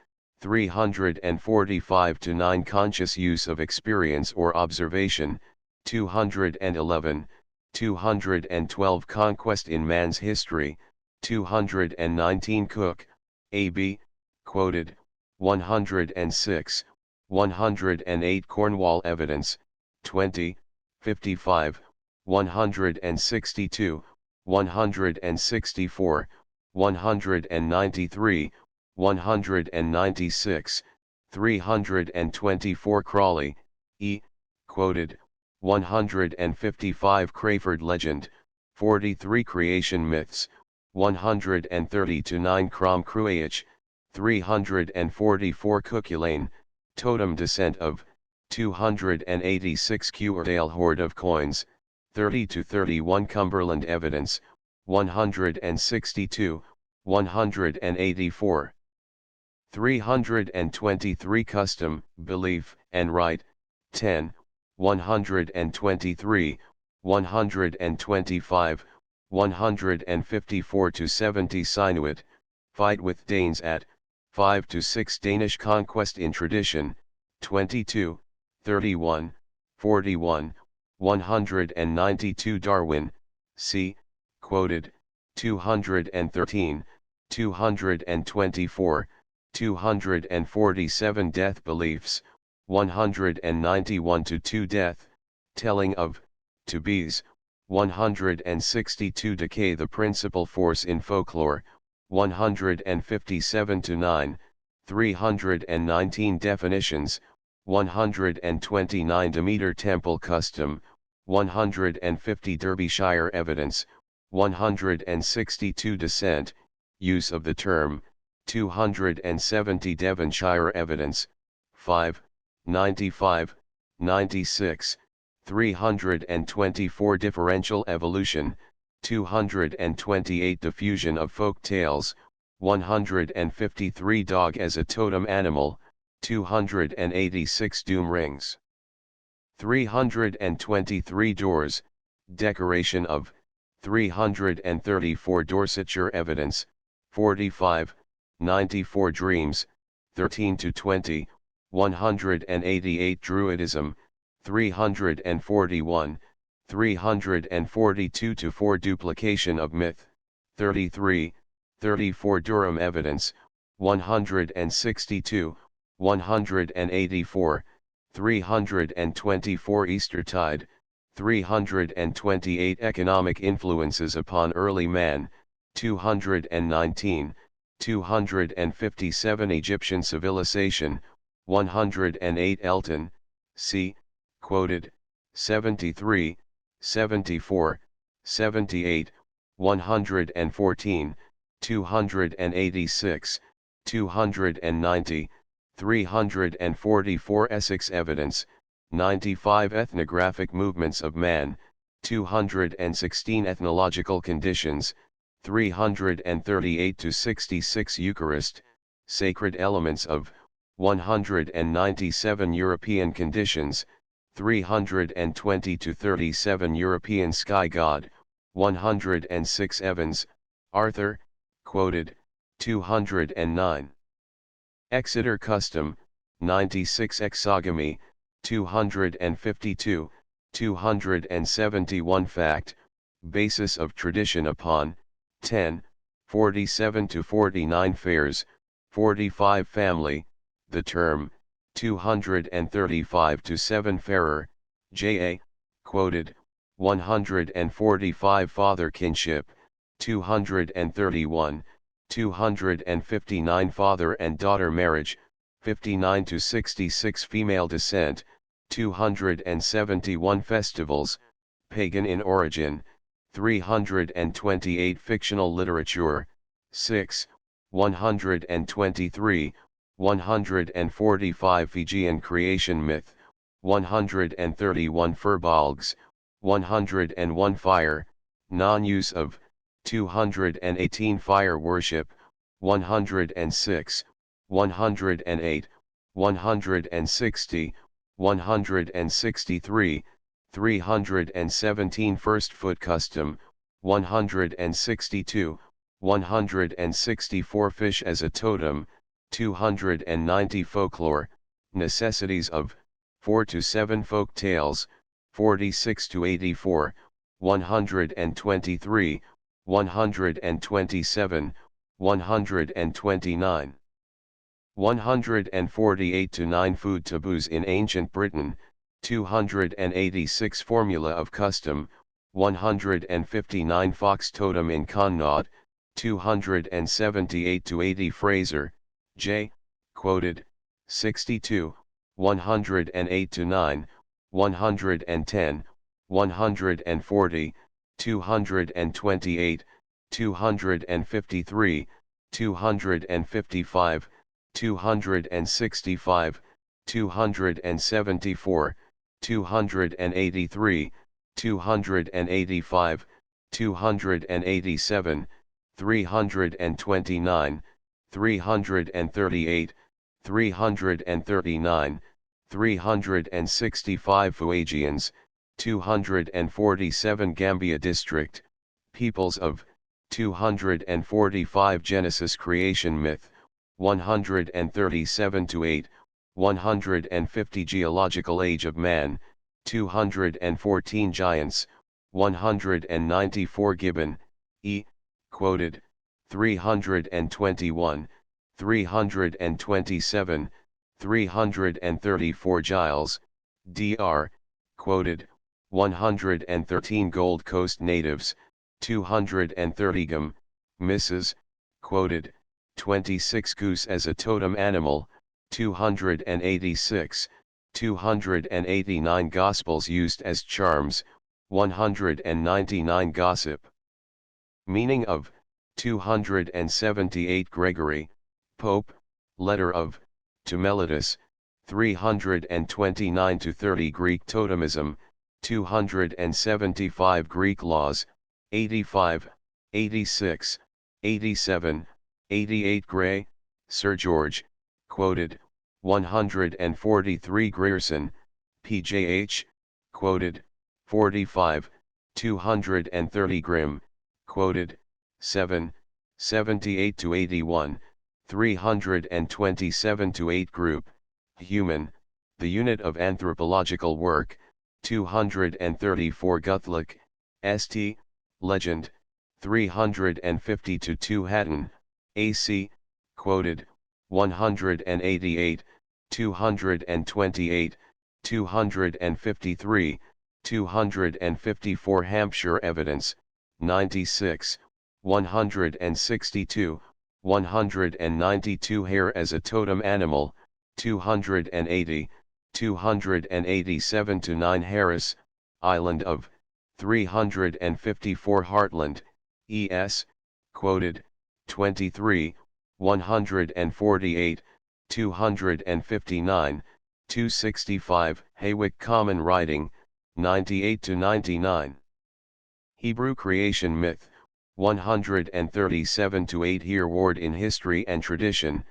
345 to 9 Conscious use of experience or observation, 211, 212 Conquest in man's history, 219 Cook, A.B., quoted, 106, 108 Cornwall evidence, 20, 55, 162, 164, 193, 196, 324 Crawley, E., quoted, 155 Crayford legend, 43 creation myths, 130 to 9 Krom Kruach, 344 Cuchulainn, totem descent of, 286 Curedale hoard of coins, 30 to 31 Cumberland evidence, 162, 184. 323 custom, belief, and right, 10, 123, 125, 154 to 70 Sinuit, fight with Danes at, 5 to 6 Danish conquest in tradition, 22, 31, 41, 192 Darwin, c. quoted, 213, 224, 247 death beliefs, 191 to 2 death, telling of, to bees, 162 decay the principal force in folklore, 157 to 9, 319 definitions, 129 Demeter temple custom, 150 Derbyshire evidence, 162 descent, use of the term, 270 Devonshire evidence, 5, 95, 96, 324 differential evolution, 228 diffusion of folk tales, 153 dog as a totem animal, 286 doom rings. 323 doors, decoration of, 334 Dorsetshire evidence, 45, 94 dreams, 13 to 20, 188 Druidism, 341, 342 to 4 duplication of myth, 33, 34 Durham evidence, 162, 184, 324 Eastertide, 328 Economic influences upon early man, 219, 257 Egyptian civilization, 108 Elton, c. quoted, 73, 74, 78, 114, 286, 290, 344 Essex evidence, 95 ethnographic movements of man, 216 ethnological conditions, 338 to 66 Eucharist, sacred elements of, 197 European conditions, 320 to 37 European sky god, 106 Evans, Arthur, quoted, 209. Exeter custom, 96 Exogamy, 252, 271 fact, basis of tradition upon, 10, 47 to 49 fairs, 45 family, the term, 235 to 7 fairer, J.A., quoted, 145 father kinship, 231, 259 father and daughter marriage, 59 to 66 female descent, 271 festivals, pagan in origin, 328 fictional literature, 6, 123, 145 Fijian creation myth, 131 furbolgs, 101 fire, non-use of, 218 fire worship, 106, 108, 160, 163, 317 first foot custom, 162, 164 fish as a totem, 290 folklore, necessities of, 4 to 7 folk tales, 46 to 84, 123, 127, 129. 148 to 9 food taboos in ancient Britain, 286 formula of custom, 159 fox totem in Connaught, 278 to 80 Fraser, J., quoted, 62, 108 to 9, 110, 140, 228, 253, 255, 265, 274, 283, 285, 287, 329, 338, 339, 365 Fuegians, 247 Gambia District, Peoples of, 245 Genesis Creation Myth, 137-8, 150 Geological Age of Man, 214 Giants, 194 Gibbon, E. Quoted, 321, 327, 334 Giles, Dr. Quoted, 113 Gold Coast Natives, 230 Gomme, Mrs. Quoted, 26 Goose as a totem animal, 286, 289 Gospels used as charms, 199 Gossip. Meaning of, 278 Gregory, Pope, Letter of, to Mellitus, 329-30 Greek Totemism, 275 Greek Laws, 85, 86, 87, 88 Gray, Sir George, Quoted, 143 Grierson, PJH, Quoted, 45, 230 Grimm, Quoted, 7, 78-81, 327-8 Group, Human, the unit of anthropological work, 234 Guthlick, St. Legend, 350-2 Hatton, AC, Quoted, 188, 228, 253, 254 Hampshire Evidence, 96, 162, 192 Hare as a totem animal, 280, 287-9 Harris, Island of, 354 Heartland, ES, Quoted, 23, 148, 259, 265 Haywick Common Writing, 98-99. Hebrew Creation Myth, 137-8 Hereward in History and Tradition,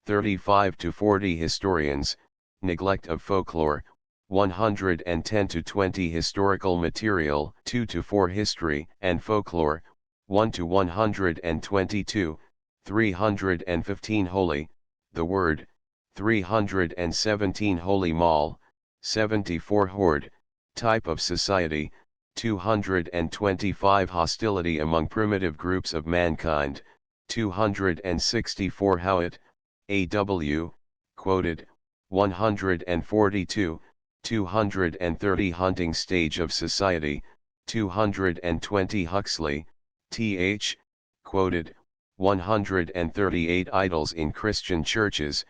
35-40 Historians, Neglect of Folklore, 110-20 Historical Material, 2-4 History and Folklore, 1-122, 315 Holy, the Word, 317 Holy Mall, 74 Horde, Type of Society, 225 Hostility among primitive groups of mankind, 264 Howitt, A.W., Quoted, 142, 230 Hunting Stage of Society, 220 Huxley, Th., Quoted, 138 Idols in Christian Churches,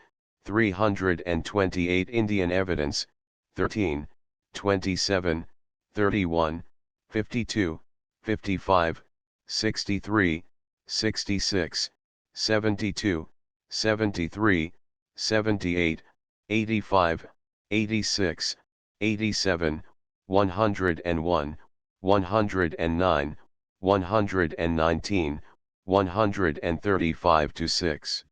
328 Indian Evidence, 13, 27, 31, 52, 55, 63, 66, 72, 73, 78, 85, 86, 87, 101, 109, 119, 135-6.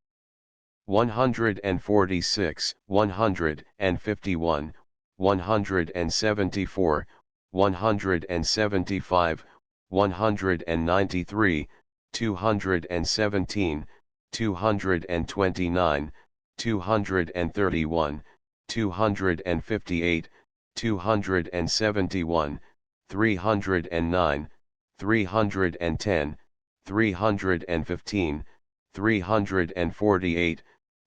146, 151, 174, 175, 193, 217, 229, 231, 258, 271, 309, 310, 315, 348,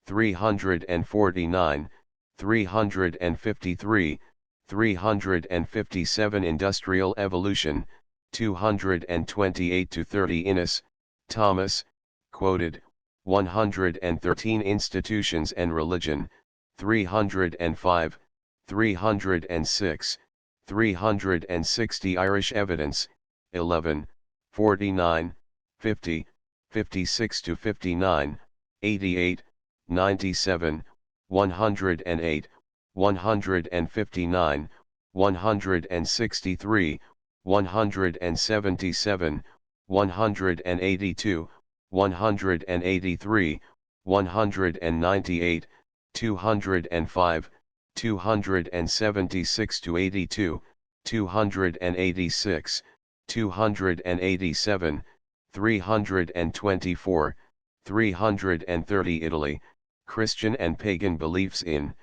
349, 353, 357 Industrial Evolution, 228-30 Innes, Thomas, Quoted, 113 Institutions and Religion, 305, 306, 360 Irish Evidence, 11, 49, 50, 56 to 59, 88, 97, 108, 159, 163, 177, 182, 183, 198, 205, 276 to 82, 286, 287, 324, 330 Italy, Christian and pagan beliefs in,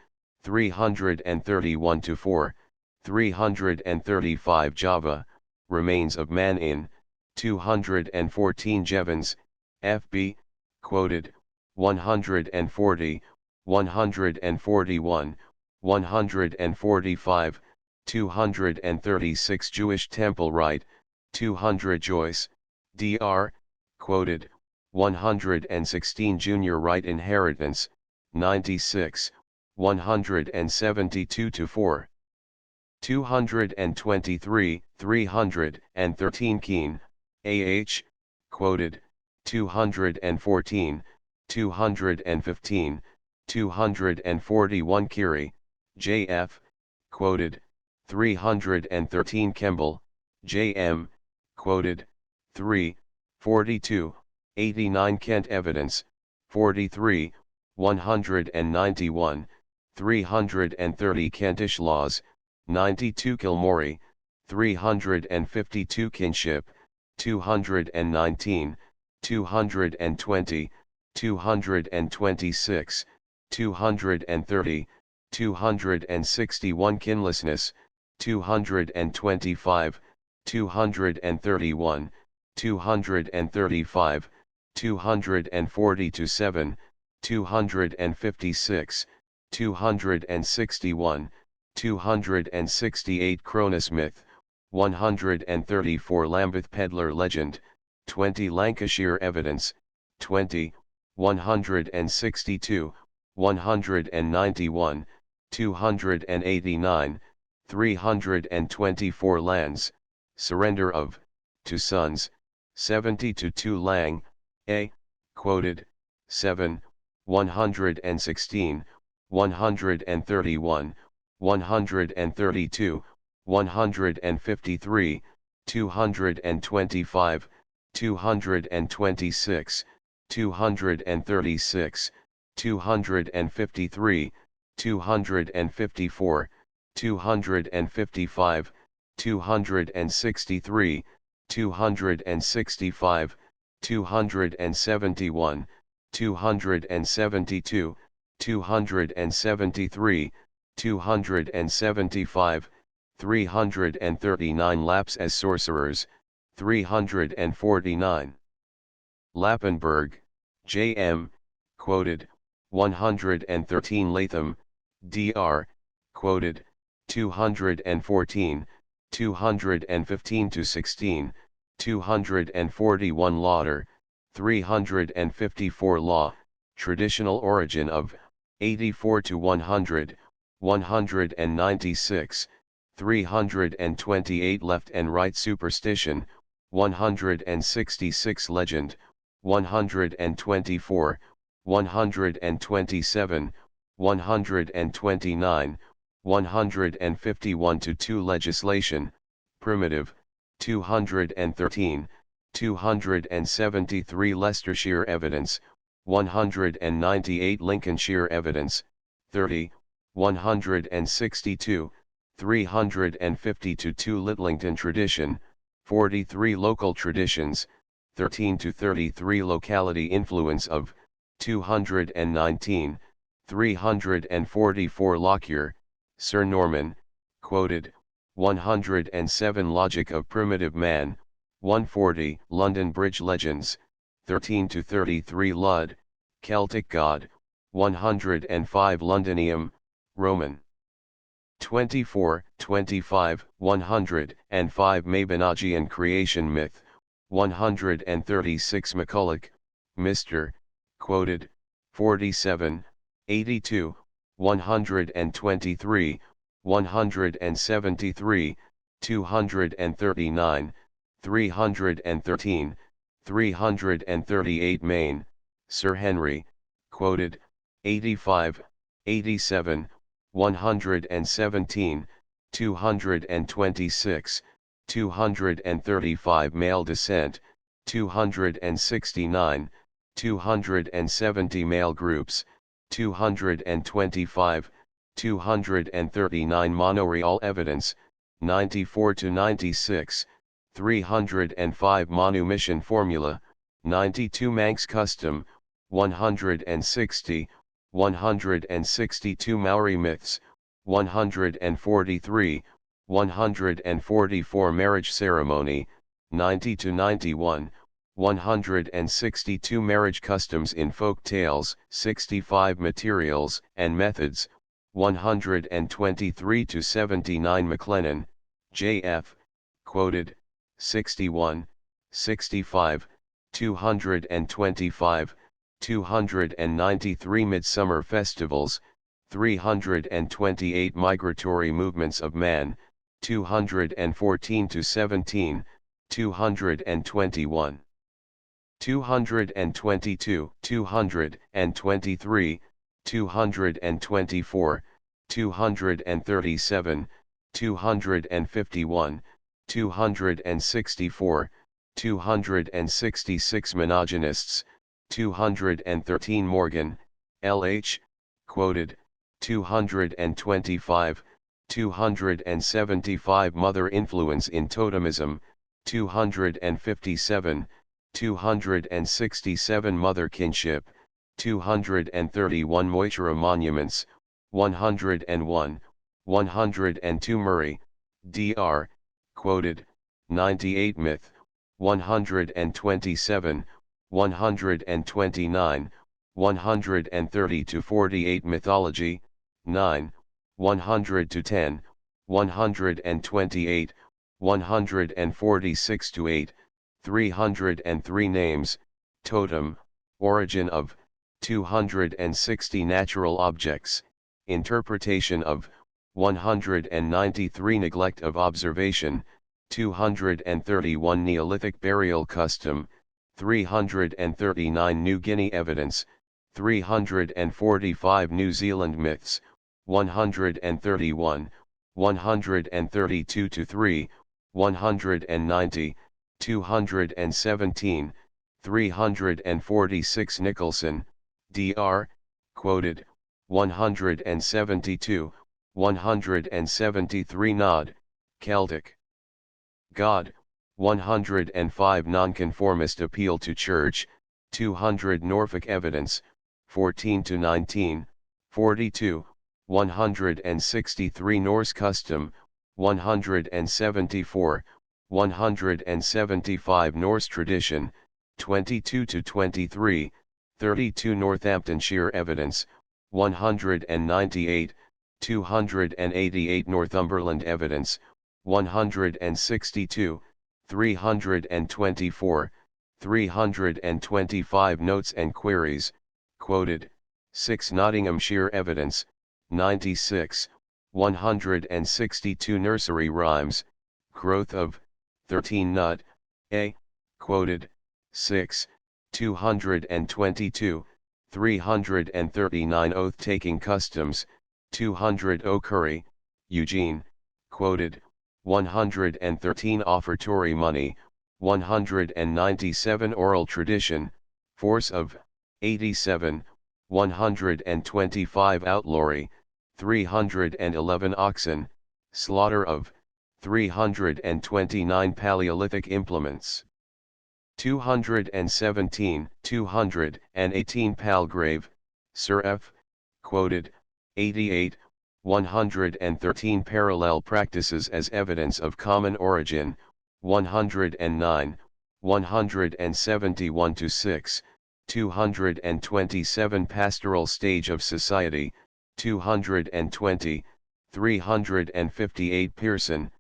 331 to 4, 335 Java, remains of man in, 214 Jevons, FB, quoted, 140, 141, 145, 236 Jewish Temple Rite, 200 Joyce, Dr., quoted, 116 Junior Right Inheritance, 96, 172 to 4. 223, 313 Keen, AH, quoted, 214, 215, 241 Kiri, JF, quoted, 313 Kemble, JM, quoted, 3, 42, 89 Kent Evidence, 43, 191, 330 Kentish Laws, 92 Kilmorey, 352 Kinship, 219, 220, 226, 230, 261 Kinlessness, 225, 231, 235, 240 to 7, 256, 261, 268 Chronosmith, 134 Lambeth Peddler Legend, 20 Lancashire Evidence, 20, 162, 191, 289, 324 Lands, surrender of, to sons, 70 to 2 Lang, A, quoted, 7, 116, 131, 132, 153, 225, 226, 236, 253, 254, 255, 263, 265, 271, 272, 273, 275, 339 Lapse as sorcerers, 349. Lappenberg, J.M., quoted, 113 Latham, Dr., quoted, 214, 215 to 16, 241 Lauder, 354 Law, traditional origin of, 84 to 100, 196, 328 Left and Right Superstition, 166 Legend, 124, 127, 129, 151 to 2 Legislation, Primitive, 213, 273 Leicestershire Evidence, 198 Lincolnshire Evidence, 30, 162, 350 to 2 Litlington Tradition, 43 Local Traditions, 13 to 33 Locality Influence of, 219, 344 Lockyer, Sir Norman, quoted, 107 Logic of Primitive Man, 140 London Bridge Legends, 13 to 33 Lud, Celtic God, 105 Londinium, Roman. 24, 25, 105 Mabinogian Creation Myth, 136 McCulloch, Mr., quoted, 47, 82, 123, 173, 239, 313, 338 Maine, Sir Henry, quoted, 85, 87, 117, 226, 235 male descent, 269, 270 male groups, 225, 239 monoreal evidence, 94 to 96, 305 manumission formula, 92 Manx custom, 160, 162 Maori myths, 143, 144 marriage ceremony, 90 to 91, 162 marriage customs in folk tales, 65 materials and methods, 123 to 79 McLennan, J.F., quoted, 61, 65, 225, 293 Midsummer festivals, 328 migratory movements of man, 214 to 17, 221. 222, 223, 224, 237, 251, 264, 266 Monogynists, 213 Morgan, L.H., quoted, 225, 275 Mother influence in totemism, 257, 267 Mother kinship, 231 Moitura monuments, 101, 102 Murray, Dr., quoted, 98 Myth, 127, 129, 130 to 48 Mythology, 9, 100 to 10, 128, 146 to 8, 303 names, totem, origin of, 260 natural objects, interpretation of, 193 neglect of observation, 231 Neolithic burial custom, 339 New Guinea evidence, 345 New Zealand myths, 131, 132 to 3, 190, 217, 346 Nicholson, Dr., quoted, 172, 173 Nod, Celtic. God, 105 Nonconformist appeal to church, 200 Norfolk evidence, 14 to 19, 42, 163 Norse custom, 174, 175 Norse tradition, 22 to 23, 32 Northamptonshire evidence, 198, 288 Northumberland evidence, 162, 324, 325 notes and queries, quoted, 6 Nottinghamshire evidence, 96, 162 nursery rhymes, growth of, 13 Nut, A, quoted, 6, 222, 339 oath-taking customs, 200 O'Curry, Eugene, quoted, 113 offertory money, 197 oral tradition, force of, 87, 125 outlawry, 311 oxen, slaughter of, 329 Paleolithic implements. 217, 218 Palgrave, Sir F., quoted, 88, 113 Parallel practices as evidence of common origin, 109, 171 to 6, 227 Pastoral stage of society, 220, 358 Pearson,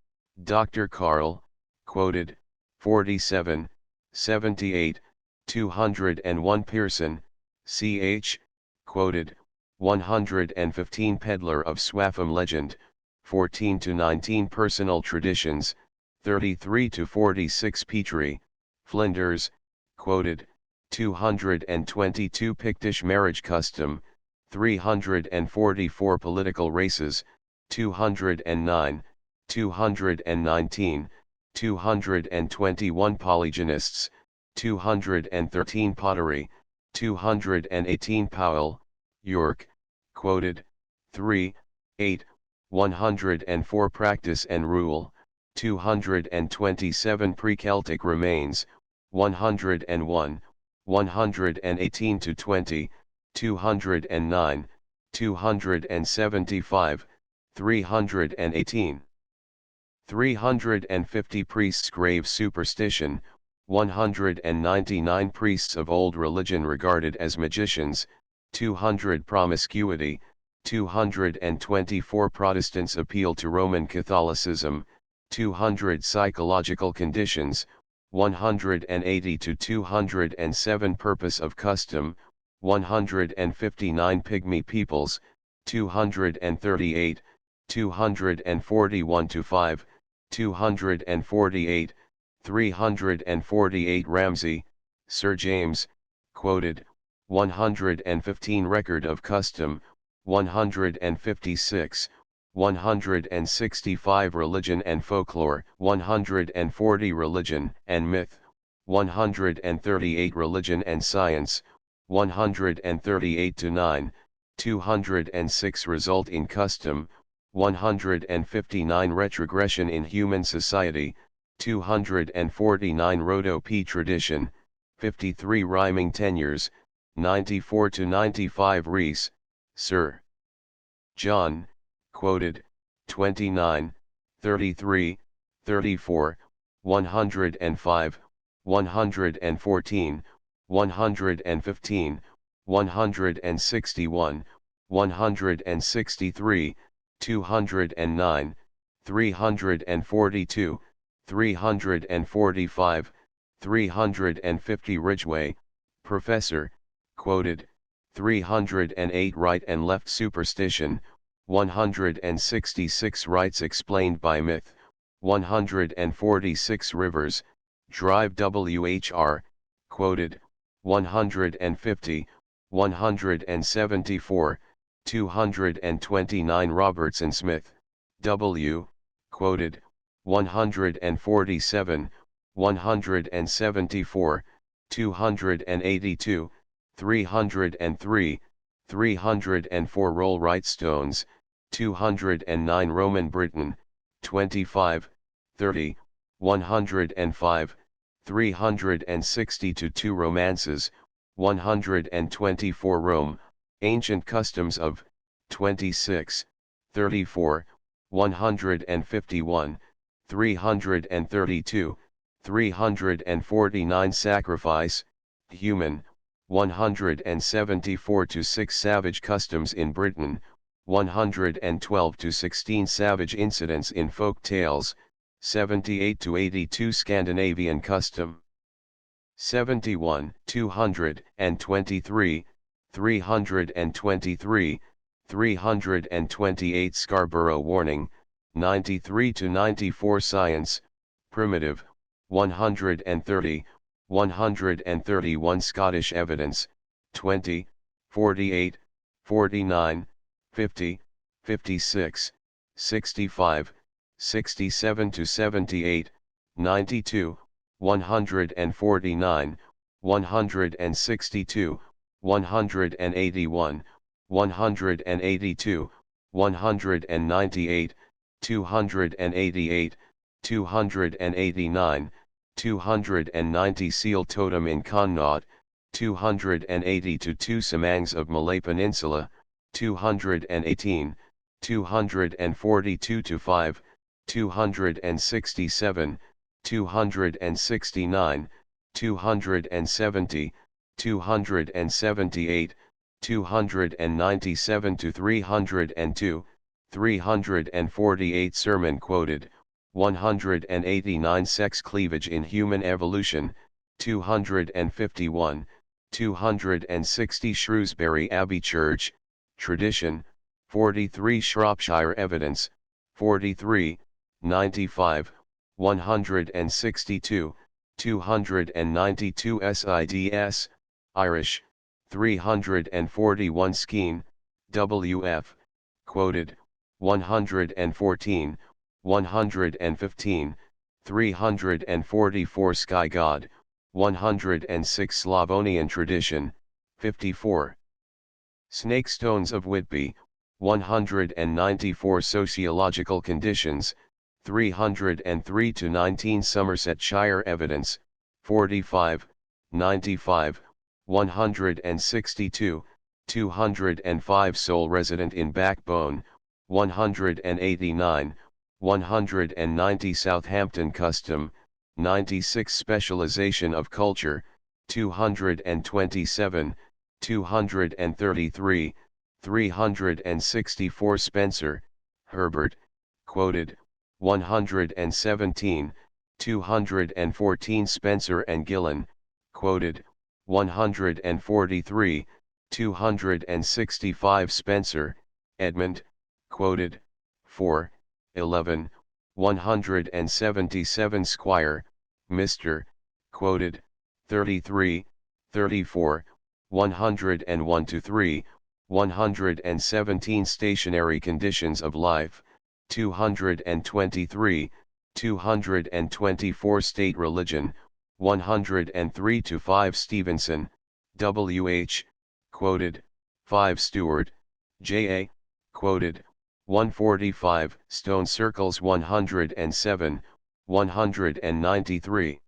Dr. Carl, quoted, 47, 78, 201 Pearson, ch, quoted, 115 Peddler of Swaffham legend, 14 to 19 Personal traditions, 33 to 46 Petrie, Flinders, quoted, 222 Pictish marriage custom, 344 political races, 209, 219, 221 polygynists, 213 pottery, 218 Powell, York, quoted, 3, 8, 104 practice and rule, 227 pre-Celtic remains, 101, 118 to 20, 209, 275, 318. 350 priests' grave superstition, 199 priests of old religion regarded as magicians, 200 promiscuity, 224 Protestants appeal to Roman Catholicism, 200 psychological conditions, 180 to 207 purpose of custom, 159 pygmy peoples, 238, 241 to 5, 248, 348 Ramsay, Sir James, quoted, 115 record of custom, 156, 165 religion and folklore, 140 religion and myth, 138 religion and science, 138 to 9, 206 result in custom, 159 retrogression in human society, 249 Rhodo-P tradition, 53 rhyming tenures, 94 to 95 Rees, Sir John, quoted, 29, 33, 34, 105, 114, 115, 161, 163, 209, 342, 345, 350 Ridgway, Professor, quoted, 308 right and left superstition, 166 rights explained by myth, 146 rivers, drive WHR, quoted, 150, 174, 229 Robertson Smith, W, quoted, 147, 174, 282, 303, 304 Rollright Stones, 209 Roman Britain, 25, 30, 105, 360 to 2 Romances, 124 Rome, Ancient Customs of, 26, 34, 151, 332, 349 Sacrifice, Human, 174 to 6 Savage Customs in Britain, 112 to 16 Savage Incidents in Folk Tales, 78 to 82 Scandinavian Custom, 71, 223, 323, 328 Scarborough Warning, 93 to 94 Science, Primitive, 130, 131 Scottish Evidence, 20, 48, 49, 50, 56, 65, 67 to 78, 92, 149, 162, 181, 182, 198, 288, 289, 290 Seal Totem in Connaught, 280 to 2 Samangs of Malay Peninsula, 218, 242 to 5, 267, 269, 270, 278, 297 to 302, 348 Sermon quoted, 189 Sex cleavage in human evolution, 251, 260 Shrewsbury Abbey Church, tradition, 43 Shropshire evidence, 43, 95, 162, 292 SIDS, Irish, 341 Skene, WF, quoted, 114, 115, 344 Sky God, 106 Slavonian Tradition, 54. Snake Stones of Whitby, 194 Sociological Conditions, 303 to 19 Somersetshire Evidence, 45, 95, 162, 205 Sole Resident in Backbone, 189, 190 Southampton Custom, 96 Specialization of Culture, 227, 233, 364 Spencer, Herbert, quoted, 117, 214 Spencer and Gillen, quoted, 143, 265 Spencer, Edmund, quoted, 4, 11, 177 Squire, Mr., quoted, 33, 34, 101 to 3, 117 Stationary Conditions of Life, 223, 224 State Religion, 103 to 5 Stevenson, W.H., quoted, 5 Stewart, J.A., quoted, 145 Stone Circles 107, 193.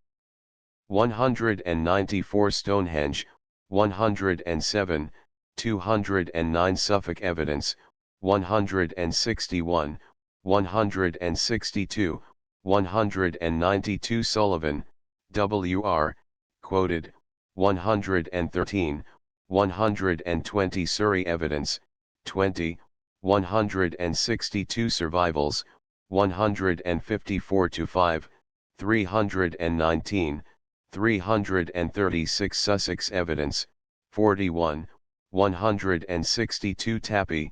194 Stonehenge, 107, 209 Suffolk Evidence, 161, 162, 192 Sullivan, W.R., quoted, 113, 120 Surrey Evidence, 20, 162 Survivals, 154 to 5, 319, 336 Sussex Evidence, 41, 162 Tappy,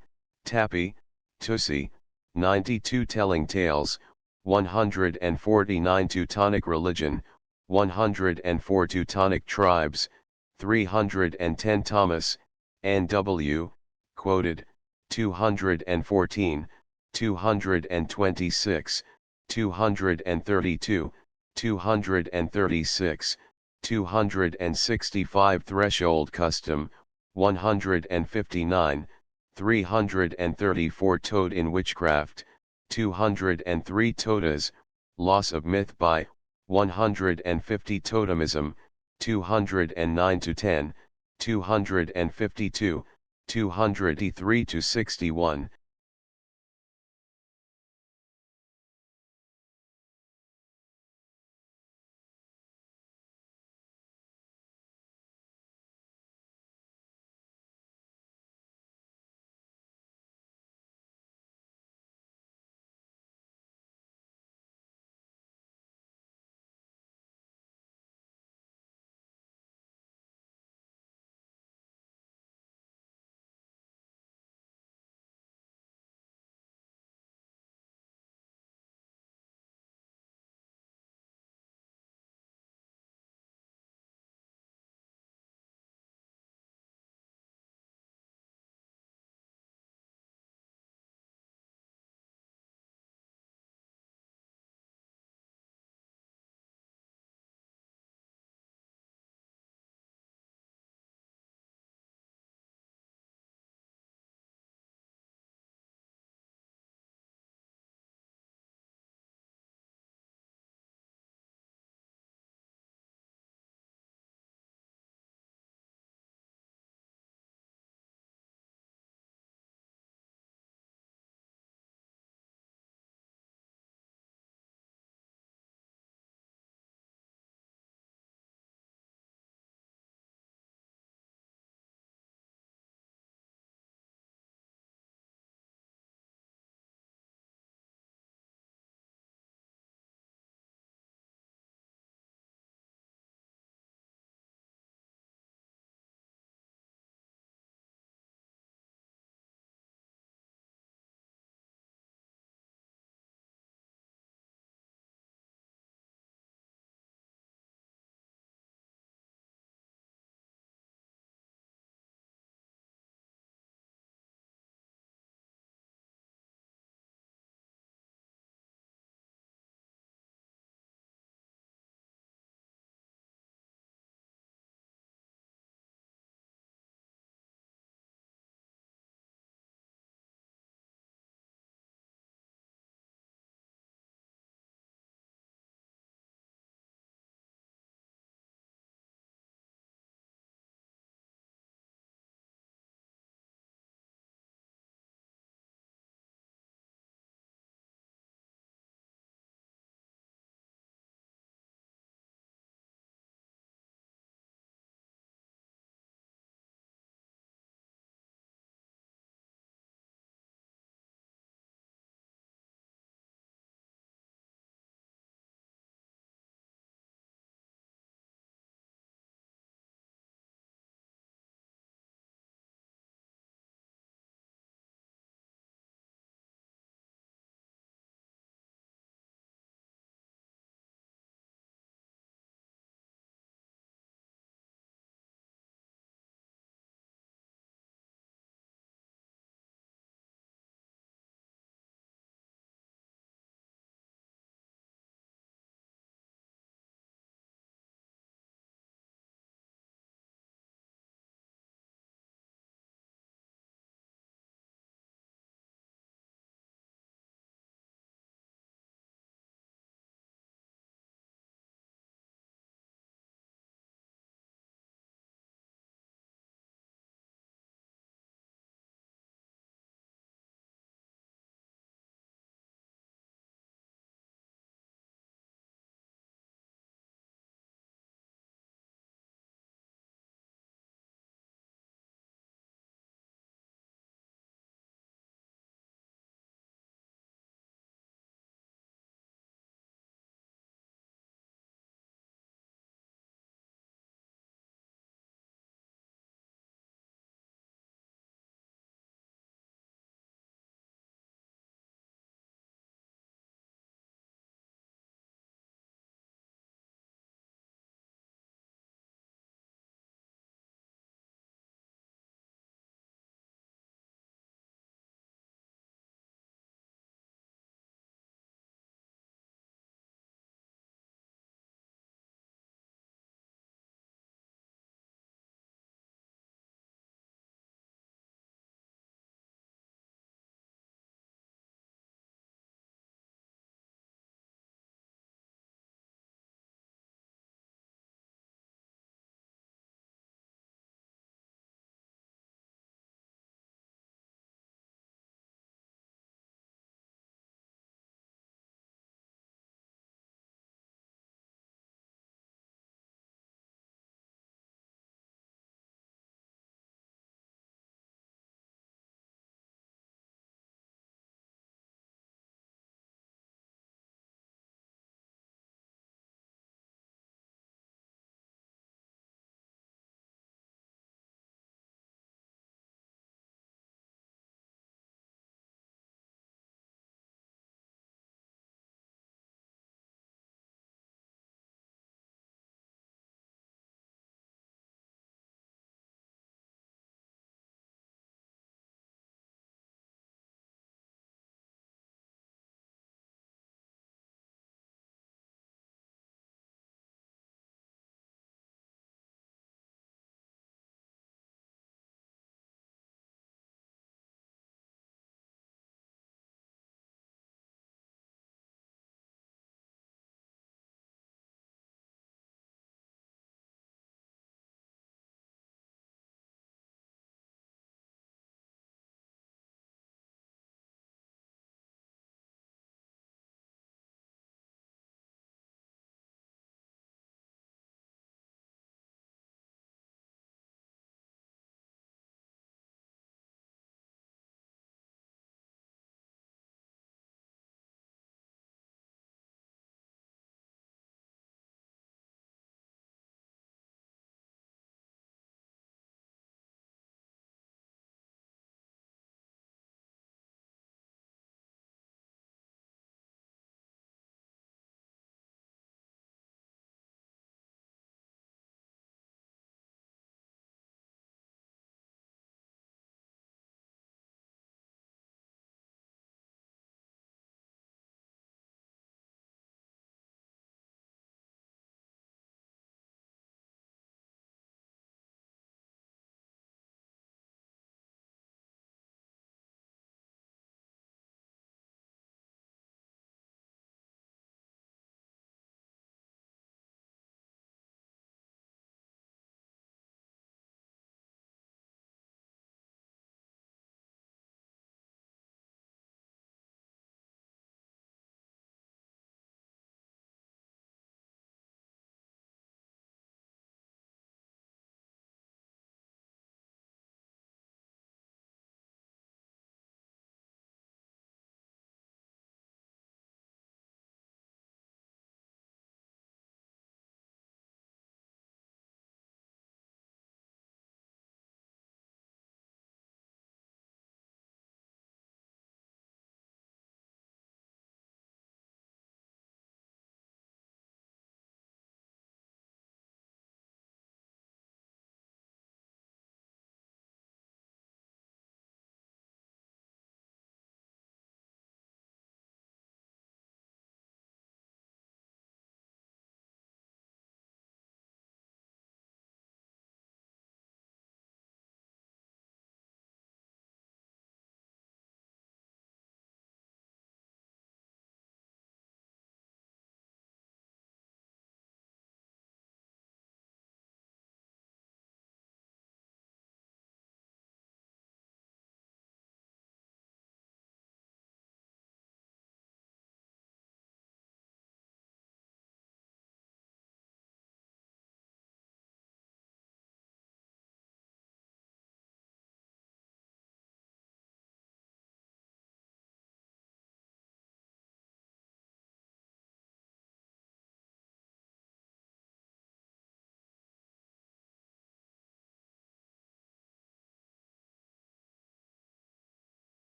Tussie, 92 Telling Tales, 149 Teutonic Religion, 104 Teutonic Tribes, 310 Thomas, N.W., quoted, 214, 226, 232, 236, 265 Threshold Custom, 159, 334 Toad in Witchcraft, 203 Todas, Loss of Myth by, 150 Totemism, 209 to 10, 252, 203 to 61,